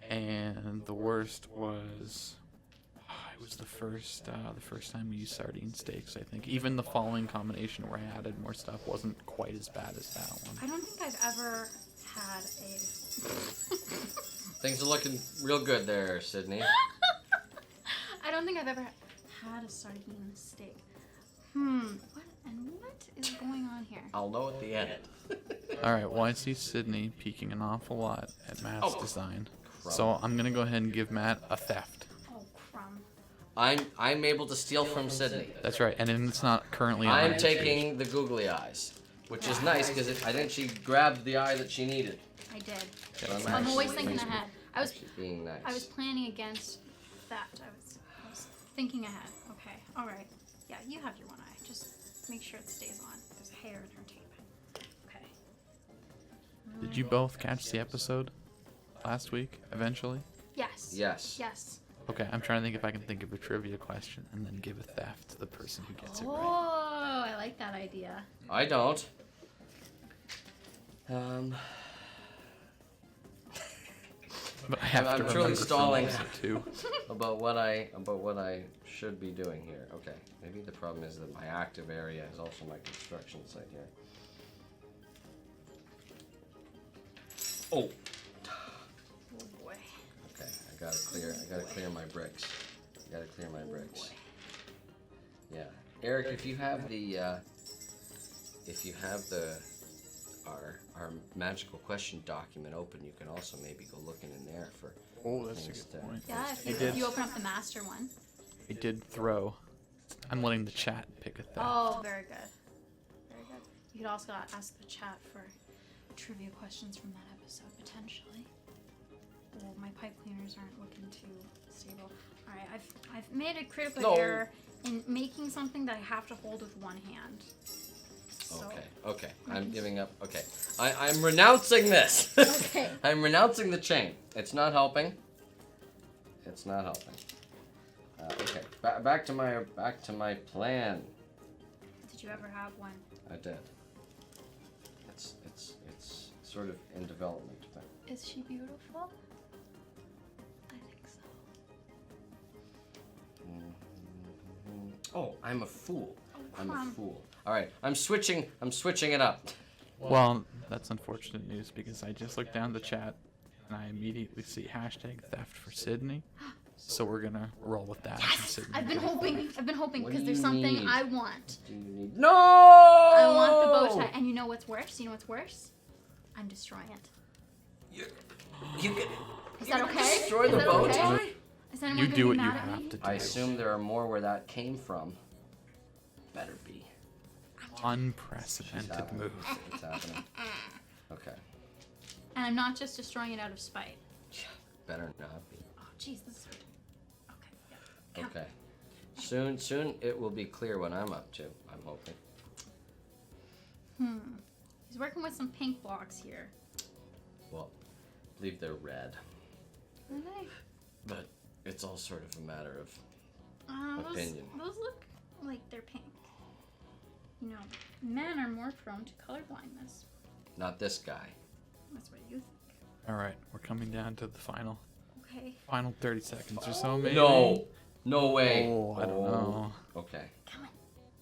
And the worst was, it was the first time we used sardine steaks. I think even the following combination where I added more stuff wasn't quite as bad as that one. I don't think I've ever had a. Things are looking real good there, Sydney. I don't think I've ever had a sardine steak. What is going on here? I'll know at the end. All right, well, I see Sydney peeking an awful lot at Matt's design. Crumb. So I'm going to go ahead and give Matt a theft. Oh, crumb. I'm able to steal from Sydney. That's right, and it's not currently on I'm my taking the googly eyes, which is nice because I think she grabbed the eye that she needed. I did. So I'm always thinking ahead. I was being nice. I was planning against that. I was thinking ahead. Okay. All right. Yeah, you have your one eye. Just make sure it stays on. There's hair in her tape. Okay. Did you both catch the episode last week, eventually? Yes. Yes. Yes. Okay, I'm trying to think if I can think of a trivia question and then give a theft to the person who gets it right. Oh, I like that idea. I don't. But I have I'm to truly remember stalling. from those two. about what I should be doing here. Okay, maybe the problem is that my active area is also my construction site here. Oh. Oh boy. Okay, I gotta clear my bricks. Yeah, Eric, if you have our magical question document open, you can also maybe go looking in there for. Oh, that's a things good point. Yeah, if you open up the master one. I did throw. I'm letting the chat pick a theft. Oh, very good. Very good. You could also ask the chat for trivia questions from that episode, potentially. Oh, my pipe cleaners aren't looking too stable. All right, I've made a critical error in making something that I have to hold with one hand. So, Okay, I'm giving up. Okay, I'm renouncing this. Okay. I'm renouncing the chain. It's not helping. Okay, back to my plan. Did you ever have one? I did. It's sort of in development, but Is she beautiful? Oh, I'm a fool. I'm a crumb. fool. All right, I'm switching it up. Well, that's unfortunate news because I just looked down the chat and I immediately see hashtag theft for Sydney. So we're gonna roll with that. Yes! I've been hoping What because do there's you something need? I want. Do you need? No! I want the bow tie. And you know what's worse? You know what's worse? I'm destroying it. You can. Is that okay? Destroy Is the that bow okay? tie? Is anyone You gonna do be what you mad at have me? to do. I assume there are more where that came from. Better be. Unprecedented happening. move. It's happening. Okay. And I'm not just destroying it out of spite. Better not be. Oh, jeez, this is... Okay, yeah. Count. Okay. Soon it will be clear what I'm up to, I'm hoping. He's working with some pink blocks here. Well, I believe they're red. Are they? But it's all sort of a matter of Those look like they're pink. You know, men are more prone to color blindness. not this guy. That's what you think. All right, we're coming down to the final Okay. 30 seconds or so, maybe. No way. Oh, I don't know. Okay. Come on.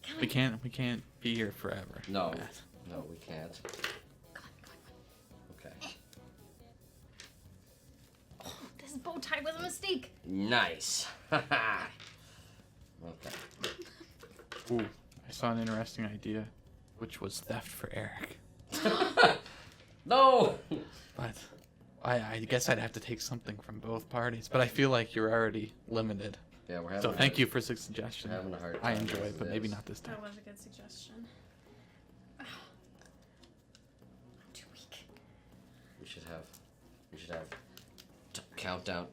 Come on. We can't be here forever. No. Matt. No, we can't. Come on. Okay. Oh, this bow tie was a mistake. Nice. Okay. Ooh, I saw an interesting idea, which was theft for Eric. No. But I guess I'd have to take something from both parties. But I feel like you're already limited. Yeah, we're having. So thank you for the suggestion. We're having a hard I time enjoy as it, but it maybe is. not this time. That was a good suggestion. I'm too weak. We should have countdown,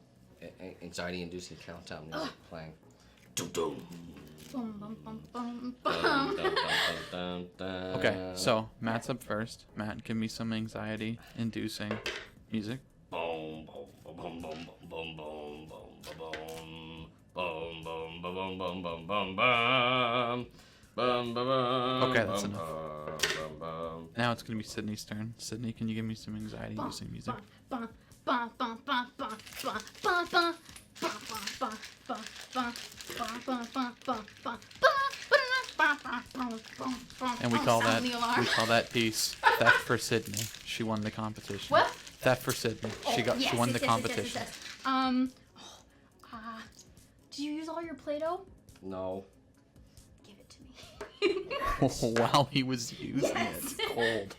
anxiety-inducing countdown music playing. Dum dum. Boom, bum, bum, bum, Dun, bum. dun, dun, dun, dun. Okay, so Matt's up first. Matt, give me some anxiety-inducing music. Boom, boom, boom, boom, boom, boom, boom, boom, boom, boom, boom, boom, boom, boom, boom, boom, boom. Okay, that's enough. Boom, boom. Now it's gonna be Sydney's turn. Sydney, can you give me some anxiety-inducing music? Bum, bum, bum, bum, bum, bum, bum, bum. Bum, bum, bum, bum, bum, bum, bum, bum, bum, bum. And we call Sound that the alarm. piece theft for Sydney. She won the competition. What? Theft for Sydney. She Yes, won yes, the yes, competition. yes, did you use all your Play-Doh? No. Give it to me. While he was using Yes. it, cold.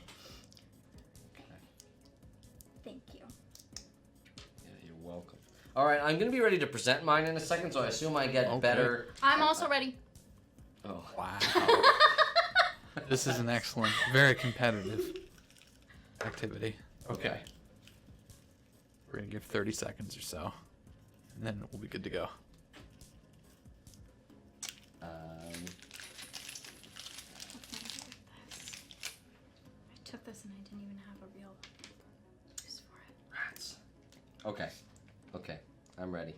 Thank you. Yeah, you're welcome. All right, I'm gonna be ready to present mine in a second, so I assume I get Okay. better. I'm also ready. Oh. Wow. This is an excellent, very competitive activity. Okay. We're gonna give 30 seconds or so, and then we'll be good to go. I took this and I didn't even have a real use for it. Rats. Okay. Okay. I'm ready.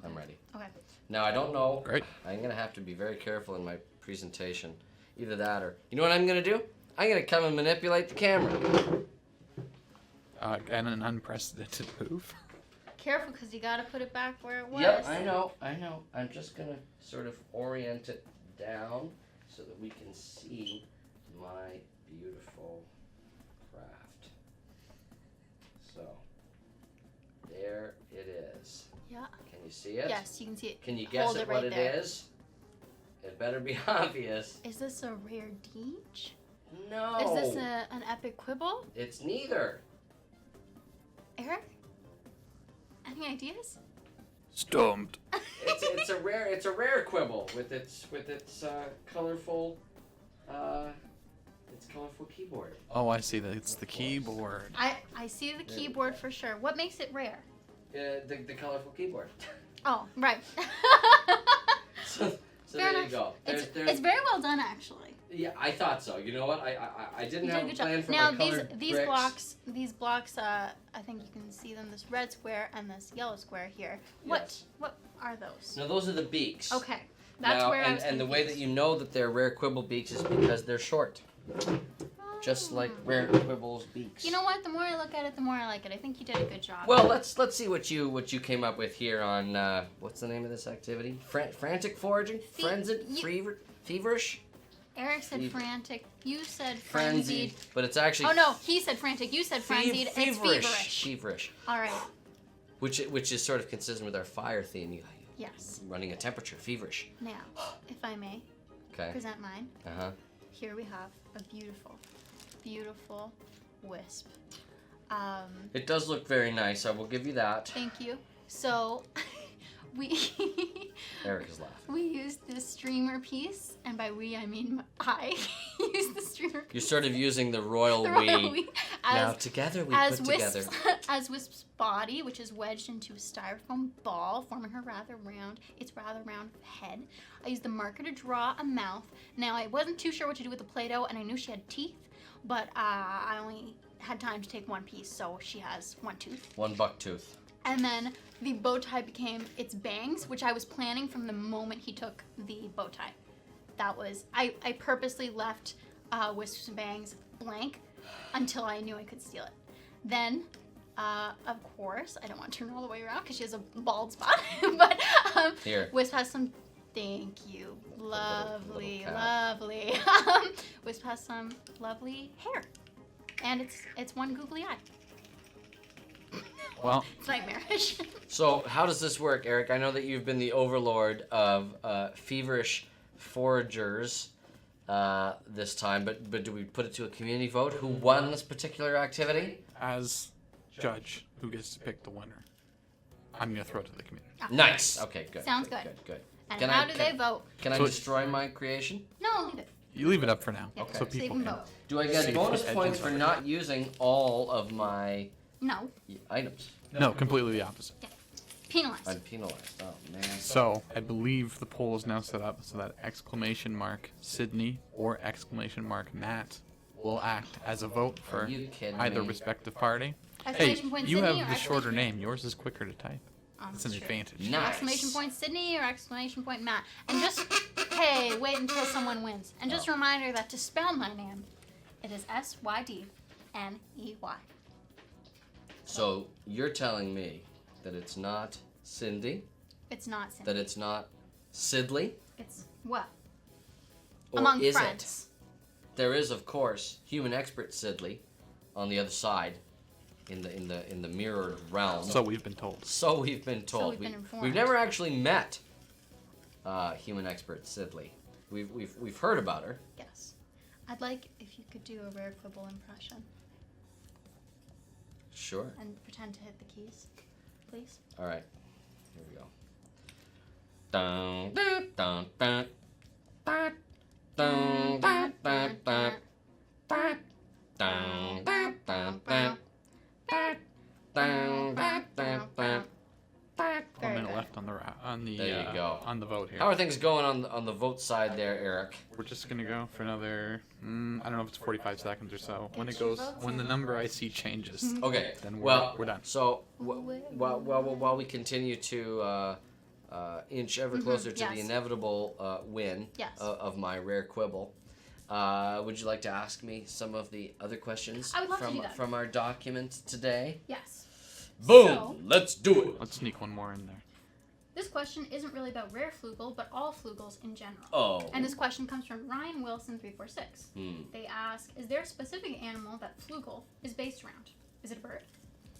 I'm ready. Okay. Now I don't know. Great. I'm gonna have to be very careful in my presentation. Either that or you know what I'm gonna do? I'm gonna come and manipulate the camera. And an unprecedented move. Careful, because you gotta put it back where it was. Yep, I know. I'm just gonna sort of orient it down so that we can see my beautiful craft. So there it is. Yeah. Can you see it? Yes, you can see it. Can you guess Hold it it what right it there. is? It better be obvious. Is this a rare deej? No. Is this an epic quibble? It's neither. Eric? Any ideas? Stumped. It's a rare quibble with its colorful keyboard. Oh, I see that. It's the keyboard. I see the keyboard for sure. What makes it rare? The colorful keyboard. Oh, right. So Fair there enough. you go. It's very well done, actually. Yeah, I thought so. You know what? I didn't You have did a a good plan job. for Now my colored these bricks. blocks, I think you can see them. This red square and this yellow square here. What Yes. what are those? No, those are the beaks. Okay, that's now, where I was and the way that confused. you know that they're rare quibble beaks is because they're short. just like Rare Quibble's beaks. You know what? The more I look at it, the more I like it. I think you did a good job. Well, let's see what you came up with here on what's the name of this activity? Frantic foraging, frenzied, feverish. Eric said frantic. You said frenzied. But it's actually. Oh no, he said frantic. You said frenzied. It's feverish. Feverish. All right. Which is sort of consistent with our fire theme. Yes. Running a temperature, feverish. Now, if I may present mine. Here we have a beautiful, beautiful wisp. It does look very nice. I will give you that. Thank you. So, Eric is laughing. we used this streamer piece, and by we I mean I used the streamer piece. You're sort of using the royal we. Now together we put together. As Wisp's body, which is wedged into a styrofoam ball, forming her rather round head. I used the marker to draw a mouth. Now I wasn't too sure what to do with the Play-Doh, and I knew she had teeth, but I only had time to take one piece, so she has one tooth. One buck tooth. And then the bow tie became its bangs, which I was planning from the moment he took the bow tie. That was, I purposely left Wisp's bangs blank until I knew I could steal it. Then, of course, I don't want to turn her all the way around because she has a bald spot, but Here. Wisp has some, thank you, lovely. Wisp has some lovely hair, and it's one googly eye. Well, It's nightmarish. So how does this work, Eric? I know that you've been the overlord of Feverish Foragers this time, but do we put it to a community vote? Who won this particular activity? as judge who gets to pick the winner, I'm going to throw it to the community. Nice. Okay, good. Sounds good. good. Good. And Can how I- do can- they vote? Can I So- destroy my creation? No, leave it. You leave it up for now, Yeah, so so you people can can. vote. Do I get See bonus if points edges for are- not using all of my No. items? No, completely the opposite. Penalized. I'm penalized. Oh man. So I believe the poll is now set up so that exclamation mark Sydney or exclamation mark Matt will act as a vote for Are you kidding either me? respective party. Hey, Exclamation point you Sydney have or the shorter exclamation- name. Yours is quicker to type. It's an that's true. advantage. Nice. Exclamation point Sydney or exclamation point Matt. And just, hey, wait until someone wins. And just a reminder that to spell my name, it is SYDNEY. So you're telling me that it's not Cindy, It's not Cindy. that it's not Sidley, It's what? or Among is friends. it? There is, of course, human expert Sidley on the other side, in the mirrored realm. So we've been told. So we've been told. we've been informed. We've never actually met human expert Sidley. We've heard about her. Yes. I'd like if you could do a Rare Floogull impression Sure. and pretend to hit the keys, please. All right. Here we go. Dun, dun, dun, dun. Dun, dun, dun, dun, dun. Dun, dun, dun, dun, dun. Dun, dun, dun, dun, dun. 1 Very minute good. left on the There you go. on the vote here. How are things going on the vote side there, Eric? We're just gonna go for another. I don't know if it's 45 seconds or so. When it Get your goes, votes when the in. number I see changes, Okay. then Well, we're done. So while we continue to inch ever closer to the yes. inevitable win Yes. of my rare quibble, would you like to ask me some of the other questions I would love to from do that. from our document today? Yes. Boom! So- Let's do it. Let's sneak one more in there. This question isn't really about Rare Floogull, but all Floogulls in general. Oh. And this question comes from Ryan Wilson 346. Hmm. They ask, is there a specific animal that Floogull is based around? Is it a bird,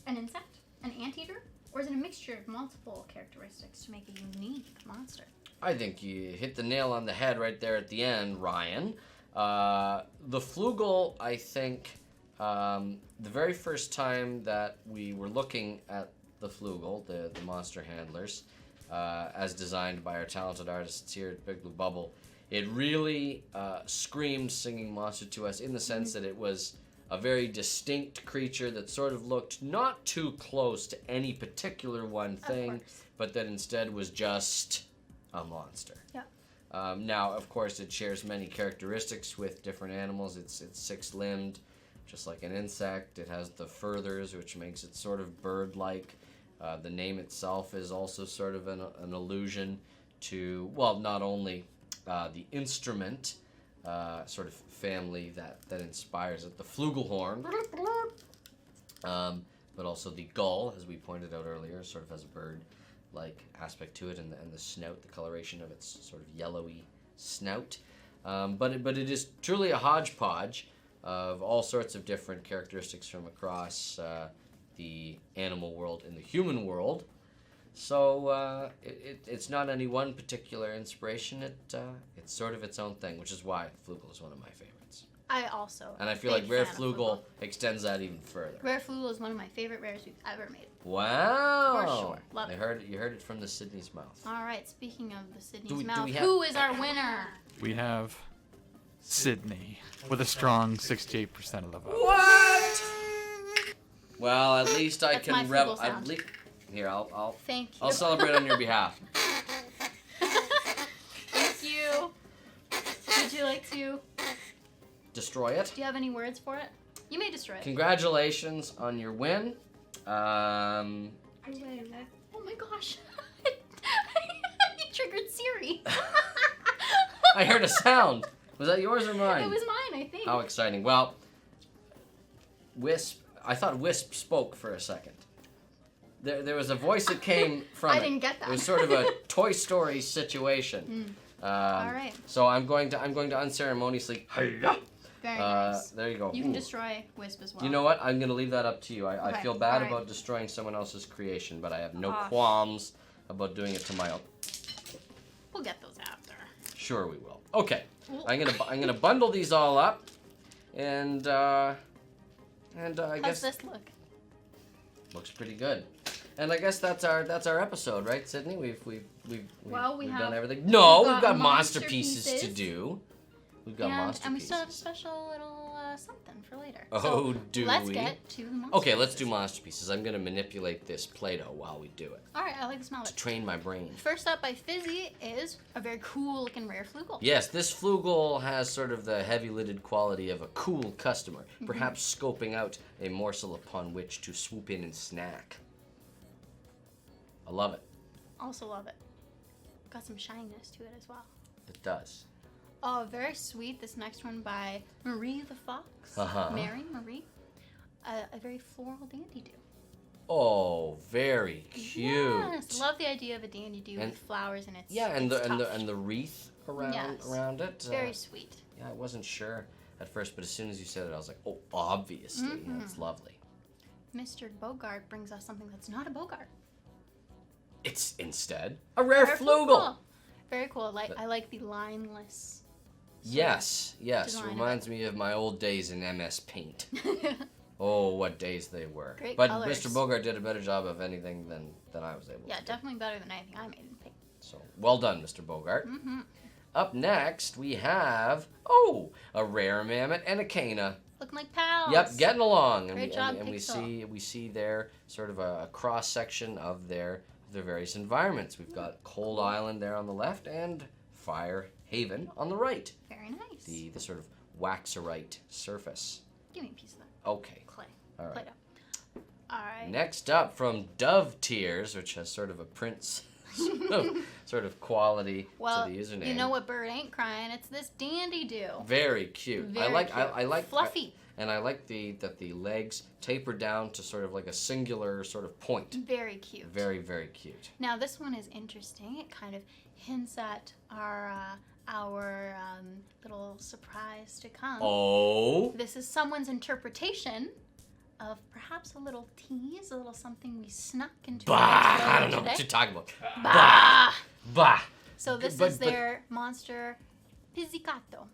an insect, an anteater, or is it a mixture of multiple characteristics to make a unique monster? I think you hit the nail on the head right there at the end, Ryan. The Floogull, I think, the very first time that we were looking at the Floogull, the monster handlers, as designed by our talented artists here at Big Blue Bubble, it really screamed singing monster to us in the sense that it was a very distinct creature that sort of looked not too close to any particular one thing, course. but that instead was just a monster. Yeah. Now, of course, it shares many characteristics with different animals. It's six-limbed, just like an insect. It has the feathers, which makes it sort of bird-like. The name itself is also sort of an allusion to, well, not only the instrument sort of family that inspires it. The flugelhorn, but also the gull, as we pointed out earlier, sort of has a bird-like aspect to it, and the snout, the coloration of its sort of yellowy snout. But it is truly a hodgepodge of all sorts of different characteristics from across the animal world and the human world. So it's not any one particular inspiration. It's sort of its own thing, which is why Floogull is one of my favorites. I also. And I feel like Rare Floogull extends that even further. Rare Floogull is one of my favorite rares we've ever made. Wow! For sure. Love it. You heard it from the Sydney's mouth. All right. Speaking of the Sydney's Do mouth, we have- who is our winner? We have Sydney with a strong 68% of the vote. What? Well, at least I That's my can Floogull sound. Here, I'll Thank you. I'll celebrate on your behalf. Thank you. Would you like to? Destroy it. Do you have any words for it? You may destroy it. Congratulations on your win. Oh my gosh. You triggered Siri. I heard a sound. Was that yours or mine? It was mine, I think. How exciting. Well, I thought Wisp spoke for a second. There was a voice that came from I it. didn't get that. It was sort of a Toy Story situation. All right. So I'm going to unceremoniously. Very nice. There you go. You can Ooh. destroy Wisp as well. You know what? I'm going to leave that up to you. I Okay, feel bad all right. about destroying someone else's creation, but I have no Ah. qualms about doing it to my own. We'll get those after. Sure, we will. Okay, Ooh. I'm gonna bundle these all up, and I How's guess this look? looks pretty good. And I guess that's our episode, right, Sydney? We've Well, we've done everything. we've No, got we've got monster monster pieces to pieces. do. We've got And monster we still have a pieces. special little something for later. Oh, so do let's we? get to the monster Okay, let's do pieces. monster pieces. I'm gonna manipulate this Play-Doh while we do it All right, I like the smell of to it. train my brain. First up by Fizzy is a very cool looking Rare Floogull. Yes, this Floogull has sort of the heavy-lidded quality of a cool customer, Mm-hmm. perhaps scoping out a morsel upon which to swoop in and snack. I love it. Also love it. Got some shininess to it as well. It does. Oh, very sweet. This next one by Marie the Fox. Uh-huh. Mary Marie. A very floral dandy do. Oh, very cute. Yes, love the idea of a dandy do And- with flowers in its Yeah, and its the tuft. and the wreath around Yes. around it. Very sweet. Yeah, I wasn't sure at first, but as soon as you said it, I was like, oh, obviously, Mm-hmm. that's lovely. Mr. Bogart brings us something that's not a Bogart. It's instead a rare Floogull. Very cool. I like the lineless. Yes, design of reminds me of my old days in MS Paint. Oh, what days they were. Great But colors. Mr. Bogart did a better job of anything than I was able Yeah, to do. definitely better than anything I made in paint. So, well done, Mr. Bogart. Mm-hmm. Up next, we have, a rare mammoth and a cana. Looking like pals. Yep, getting along. Great job, and we Pixel. see there sort of a cross section of their various environments. We've got Cold Island there on the left and Fire Haven on the right. Very nice. The sort of waxerite surface. Give me a piece of that Okay. clay. All right. Play-Doh. All right. Next up from Dove Tears, which has sort of a Prince sort of quality Well, to the username. you know what bird ain't crying? It's this dandy do. Very cute. Very I like cute. I like Fluffy. and I like that the legs taper down to sort of like a singular sort of point. Very cute. Very, very cute. Now this one is interesting. It kind of hints at our little surprise to come. Oh. This is someone's interpretation of perhaps a little tease, a little something we snuck into Bah! our show I don't know today. what you're talking about. Bah! Bah! So this But- is their monster Pizzicato.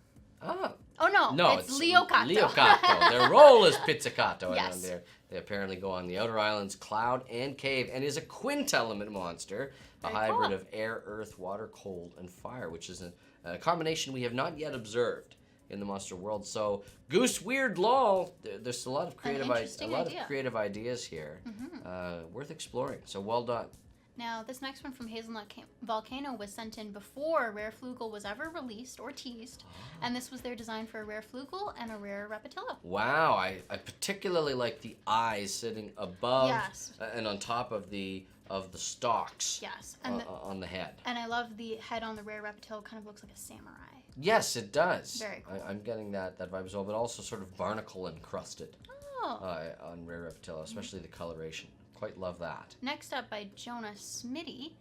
Oh. Oh no, No, it's Leocato. Leocato. Their role is Pizzicato. Yes. And they apparently go on the Outer Islands, Cloud, and Cave, and is a quint-element monster, a Very hybrid cool. of air, earth, water, cold, and fire, which is a combination we have not yet observed in the monster world. So, Goose Weird Lol, there's a lot of creative interesting idea. of creative ideas here, worth exploring. So well done. Now, this next one from Hazelnut Volcano was sent in before Rare Floogull was ever released or teased, and this was their design for a Rare Floogull and a Rare Rapatillo. Wow, I particularly like the eyes sitting above Yes. and on top of the stalks Yes, and on the head. and I love the head on the Rare Rapatillo kind of looks like a samurai. Yes, it does. Very cool. I'm getting that vibe as well, but also sort of barnacle encrusted on Rare Reptile, especially the coloration. Quite love that. Next up by Jonah Smitty.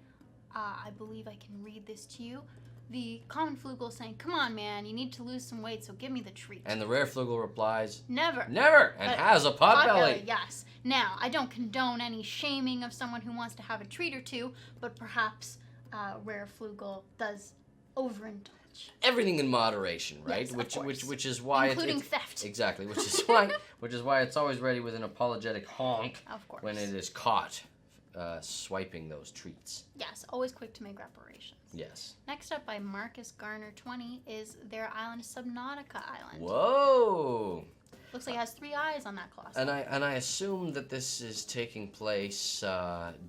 I believe I can read this to you. The common flugel saying, "Come on, man, you need to lose some weight, so give me the treat." And the Rare Floogull replies, Never. Never, and has a pot belly. Yes. Now, I don't condone any shaming of someone who wants to have a treat or two, but perhaps Rare Flugel does overindulge. Everything in moderation, right? Yes, of course. Which is why including theft. Exactly, which is why it's always ready with an apologetic honk Of course. when it is caught swiping those treats. Yes, always quick to make reparations. Yes. Next up by Marcus Garner 20 is their island Subnautica Island. Whoa! Looks like it has 3 eyes on that claw. And I assume that this is taking place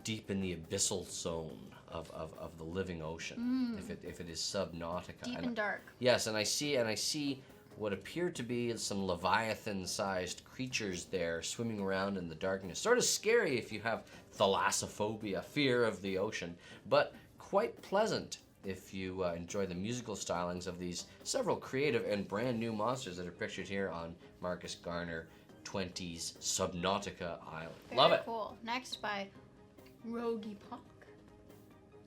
deep in the abyssal zone of the living ocean. If it is Subnautica. Deep and dark. Yes, and I see what appear to be some Leviathan-sized creatures there swimming around in the darkness. Sort of scary if you have thalassophobia, fear of the ocean, but quite pleasant if you enjoy the musical stylings of these several creative and brand new monsters that are pictured here on Marcus Garner 20's Subnautica Island. Love Very it. Cool. Next by Rogi Puck.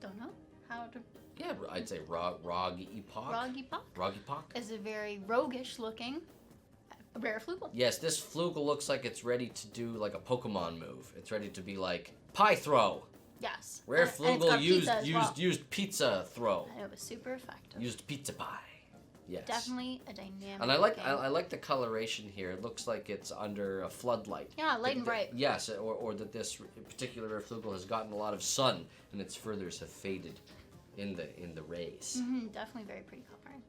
Don't know how to. Yeah, I'd say Rogi Puck. Rogi Puck is a very roguish looking Rare Flugel. Yes, this Flugel looks like it's ready to do like a Pokemon move. It's ready to be like pie throw. Yes. Rare And it's Flugel got pizza as well. used pizza throw. And it was super effective. Used pizza pie. Yes. Definitely a dynamic. And I like game. I like the coloration here. It looks like it's under a floodlight. Yeah, light and bright. Yes, or that this particular Rare Flugel has gotten a lot of sun and its feathers have faded in the rays. Definitely very pretty coloring.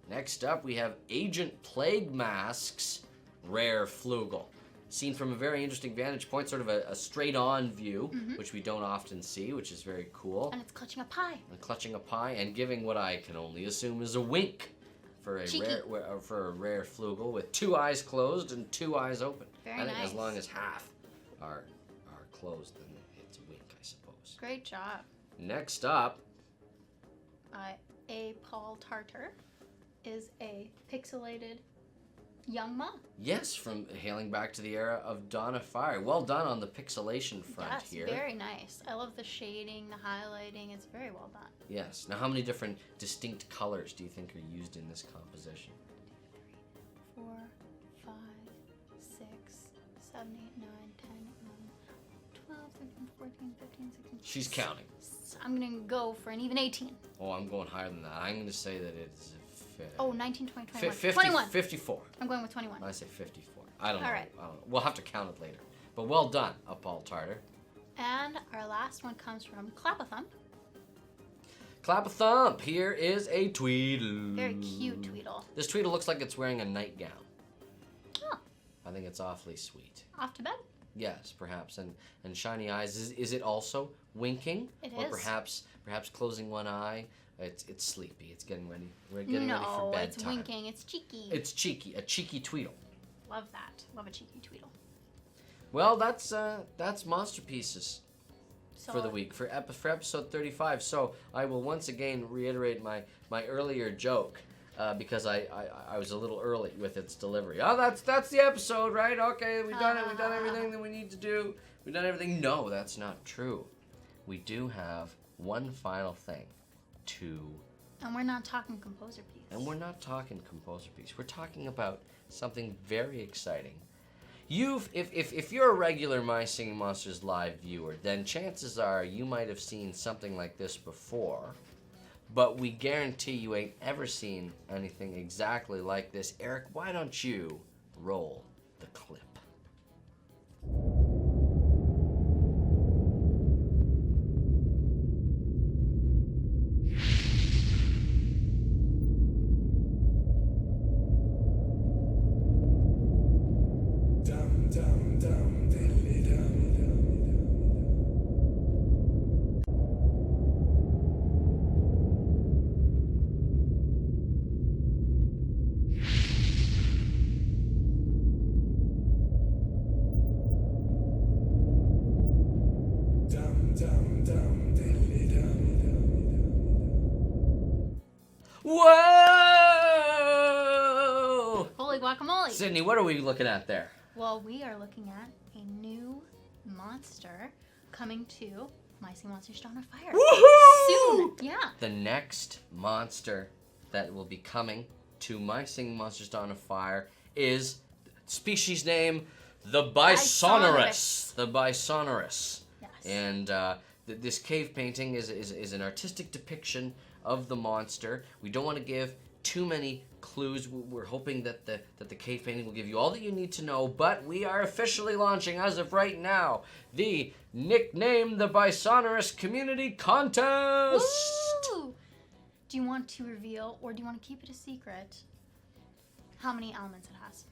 Next up, we have Agent Plague Mask's Rare Flugel. Seen from a very interesting vantage point, sort of a straight-on view, which we don't often see, which is very cool. And it's clutching a pie. And clutching a pie and giving what I can only assume is a wink for a rare Flugel with 2 eyes closed and 2 eyes open. Very I think nice. as long as half are closed, then it's a wink, I suppose. Great job. Next up, A Paul Tartar is a pixelated young mom. yes, from hailing back to the era of Dawn of Fire. Well done on the pixelation front here. Yes, very nice. I love the shading, the highlighting. It's very well done. Yes. Now, how many different distinct colors do you think are used in this composition? 4, 5, 6, 7, 8, 9, 10, 11, 12, 13, 14, 15, 16. She's counting. I'm going to go for an even 18. Oh, I'm going higher than that. I'm going to say that it's... Oh, 19, 20, 21. 50, 21. 54. I'm going with 21. I say 54. I don't know. All right. I don't know. We'll have to count it later. But well done, Paul Tartar. And our last one comes from Clapathump. Clap a thump. Here is a Tweedle. Very cute Tweedle. This Tweedle looks like it's wearing a nightgown. Oh, I think it's awfully sweet. off to bed. Yes, perhaps. And shiny eyes. Is it also winking? It or is. perhaps closing one eye? It's sleepy. It's getting ready. We're getting ready for No, bedtime. it's winking. It's cheeky. It's cheeky. A cheeky Tweedle. Love that. Love a cheeky Tweedle. Well, that's Monsterpieces So, for the week for episode 35. So I will once again reiterate my earlier joke because I was a little early with its delivery. Oh, that's the episode, right? Okay, we've done it. We've done everything that we need to do. We've done everything. No, that's not true. We do have one final thing to. And we're not talking Composerpiece. And we're not talking Composerpiece. We're talking about something very exciting. If you're a regular My Singing Monsters live viewer, then chances are you might have seen something like this before. But we guarantee you ain't ever seen anything exactly like this. Eric, why don't you roll the clip? Oh. Holy guacamole. Sydney, what are we looking at there? Well, we are looking at a new monster coming to My Singing Monsters Dawn of Fire. Woohoo! Soon. Yeah. The next monster that will be coming to My Singing Monsters Dawn of Fire is species name the Bisonorus. The Bisonorus. Yes. And this cave painting is an artistic depiction of the monster. We don't want to give too many clues. We're hoping that the cave painting will give you all that you need to know, but we are officially launching, as of right now, the Nickname the Bisonorus Community Contest! Woo! Do you want to reveal, or do you want to keep it a secret, how many elements it has?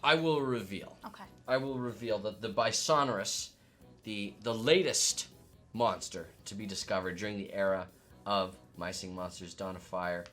I will reveal. Okay. I will reveal that the Bisonorus, the latest monster to be discovered during the era of My Singing Monsters Dawn of Fire,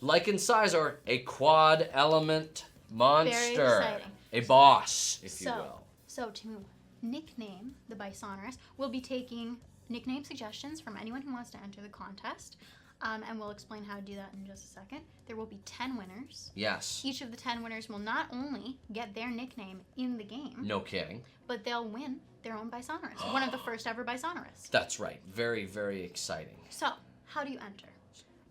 like in Sizor, a quad element monster. Very exciting. A boss, if you will. So to nickname the Bisonorus, we'll be taking nickname suggestions from anyone who wants to enter the contest. And we'll explain how to do that in just a second. There will be 10 winners. Yes. Each of the 10 winners will not only get their nickname in the game, No kidding. but they'll win their own Bisonorus. One of the first ever Bisonorus. That's right. Very, very exciting. So, how do you enter?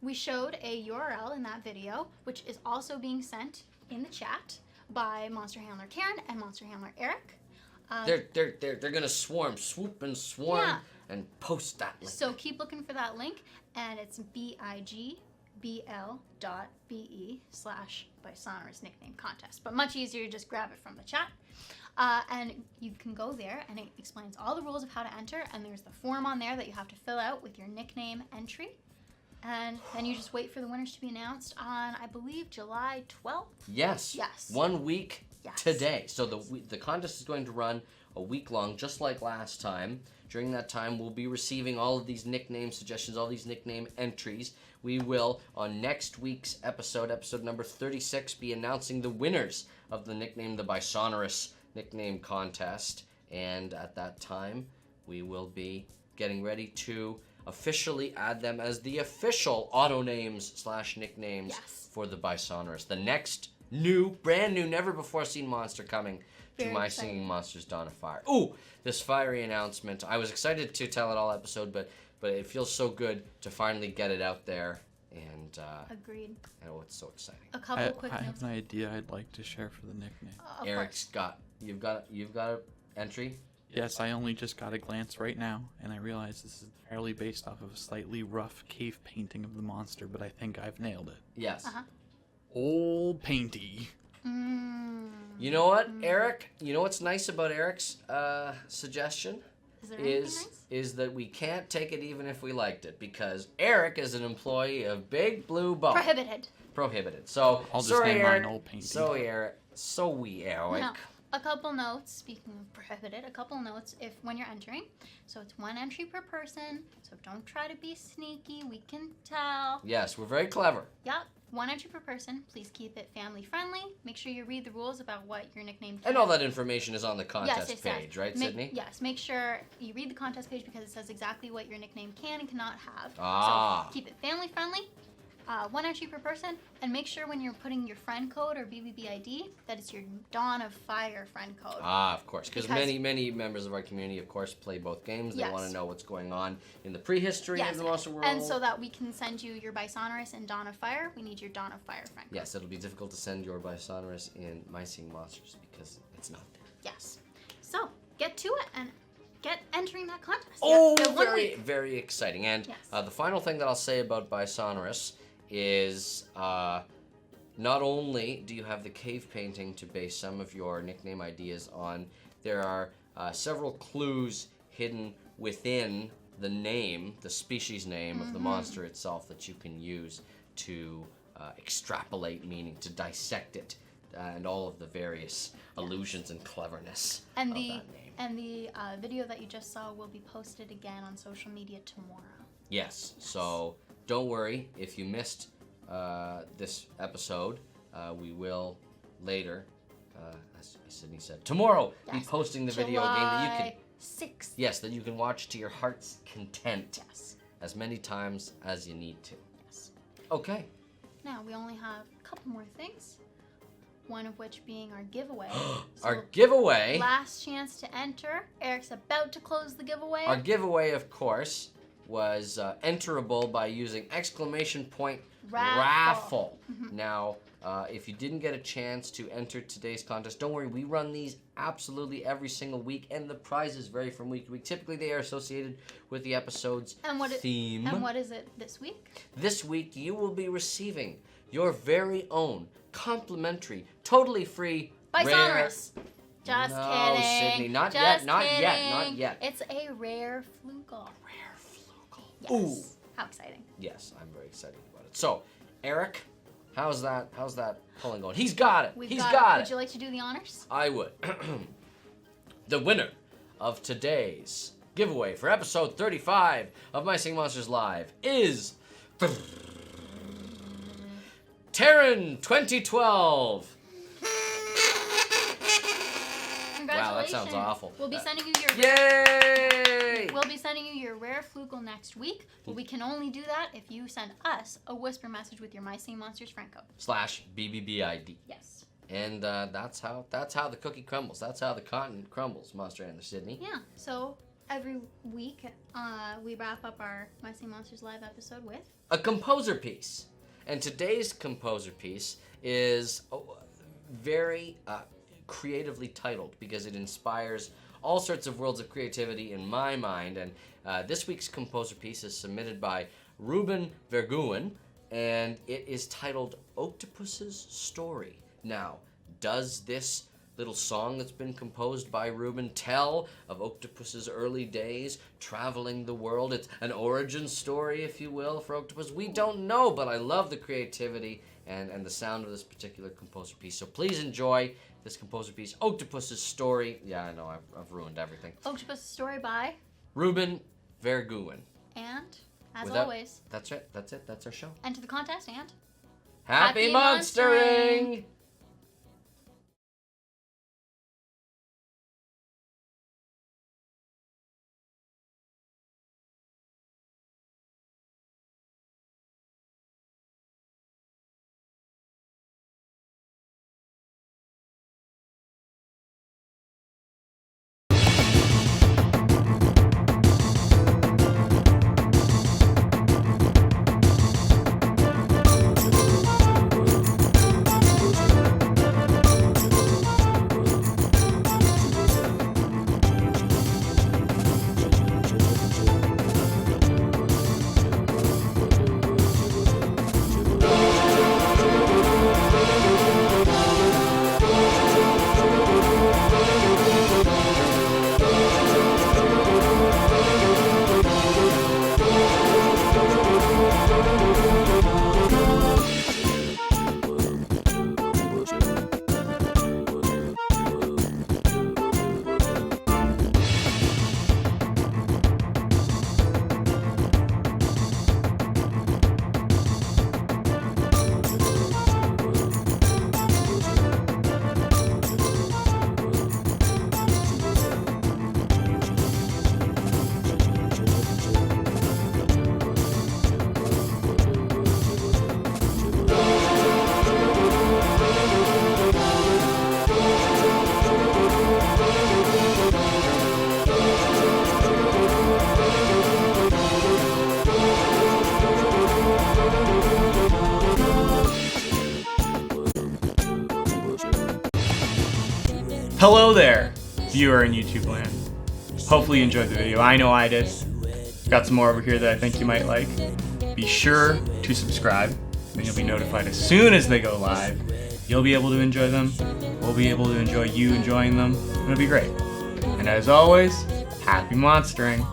We showed a URL in that video, which is also being sent in the chat by Monster Handler Karen and Monster Handler Eric. They're gonna swoop and swarm Yeah. and post that link. So keep looking for that link, and it's bigbl.be/Bisonorus nickname contest. But much easier, just grab it from the chat. And you can go there, and it explains all the rules of how to enter, and there's the form on there that you have to fill out with your nickname entry. And then you just wait for the winners to be announced on, I believe, July 12th? Yes. Yes. 1 week Yes. today. So the contest is going to run a week long, just like last time. During that time, we'll be receiving all of these nickname suggestions, all these nickname entries. We will, on next week's episode number 36, be announcing the winners of the Nickname the Bisonorus nickname contest. And at that time, we will be getting ready to officially add them as the official auto names / nicknames Yes. for the Bisonorus. The next brand new, never before seen monster coming to Very My exciting. Singing Monsters Dawn of Fire. Ooh, this fiery announcement. I was excited to tell it all episode, but it feels so good to finally get it out there. And Agreed. oh, it's so exciting. A couple quick I notes. have an idea I'd like to share for the nickname. Of Eric's course. you've got an entry. Yes, I only just got a glance right now, and I realize this is entirely based off of a slightly rough cave painting of the monster, but I think I've nailed it. Yes. Uh-huh. Old painty. You know what, Eric? You know what's nice about Eric's suggestion? Is there anything nice? Is that we can't take it even if we liked it, because Eric is an employee of Big Blue Bubble. Prohibited. So I'll just sorry, name mine Eric. Old Painting. Sorry, Eric. Eric. Now, a couple notes, speaking of prohibited, a couple notes if when you're entering. So it's 1 entry per person, so don't try to be sneaky, we can tell. Yes, we're very clever. Yep, 1 entry per person. Please keep it family friendly. Make sure you read the rules about what your nickname And all that information is on the contest Yes, it page, says. right, Sydney? Yes, make sure you read the contest page because it says exactly what your nickname can and cannot have. Ah. So keep it family friendly. 1 entry per person, and make sure when you're putting your friend code or BBBID that it's your Dawn of Fire friend code. Ah, of course, because Because- many members of our community, of course, play both games. They Yes. want to know what's going on in the prehistory Yes, of the monster world. and so that we can send you your Bisonorus and Dawn of Fire, we need your Dawn of Fire friend code. Yes, it'll be difficult to send your Bisonorus in My Singing Monsters because it's not there. Yes. So get to it and get entering that contest. Oh, You have 1 very, week. very exciting. And Yes. the final thing that I'll say about Bisonorus is not only do you have the cave painting to base some of your nickname ideas on, there are several clues hidden within the name, the species name of the monster itself that you can use to extrapolate meaning, to dissect it, and all of the various allusions and cleverness And of the that name. and the video that you just saw will be posted again on social media tomorrow. Yes, so don't worry if you missed this episode. We will later, as Sydney said, tomorrow be Yes. posting the video again that you can, July 6th. yes, that you can watch to your heart's content Yes. as many times as you need to. Yes. Okay. Now we only have a couple more things. One of which being our giveaway. Our giveaway. Last chance to enter. Eric's about to close the giveaway. Our giveaway, of course, was enterable by using exclamation point raffle. Now, if you didn't get a chance to enter today's contest, don't worry. We run these absolutely every single week, and the prizes vary from week to week. Typically, they are associated with the episode's theme. And what is it this week? This week, you will be receiving your very own complimentary, totally free Bisonorus. Just no, kidding. Sydney, not Just yet, not kidding. yet, not yet. It's a Rare Floogull. Rare Floogull. Yes. Ooh. How exciting. Yes, I'm very excited about it. So, Eric, how's that pulling going? He's got it. He's got it. Would you like to do the honors? I would. The winner of today's giveaway for episode 35 of My Singing Monsters Live is Taryn 2012. Wow, that sounds awful. We'll be sending you your Yay! We'll be sending you your Rare Floogull next week, but we can only do that if you send us a whisper message with your My Singing Monsters friend code. /BBBID. Yes. And that's how the cookie crumbles. That's how the continent crumbles, Monster and the Sydney. Yeah. So every week we wrap up our My Singing Monsters Live episode with a composer piece. And today's composer piece is very creatively titled because it inspires all sorts of worlds of creativity in my mind. And this week's composer piece is submitted by Ruben Vergouwen, and it is titled Oaktopus's Story. Now, does this little song that's been composed by Ruben tell of Oaktopus's early days traveling the world? It's an origin story, if you will, for Oaktopus. We don't know, but I love the creativity and the sound of this particular composer piece. So please enjoy this composer piece, Oaktopus's Story. Yeah, I know, I've ruined everything. Oaktopus's Story by Ruben Vergouwen. And, as always... That's it. That's it. That's our show. Enter the contest and... Happy monstering! Hello there, viewer in YouTube land. Hopefully you enjoyed the video. I know I did. Got some more over here that I think you might like. Be sure to subscribe, then you'll be notified as soon as they go live. You'll be able to enjoy them. We'll be able to enjoy you enjoying them. It'll be great. And as always, happy monstering.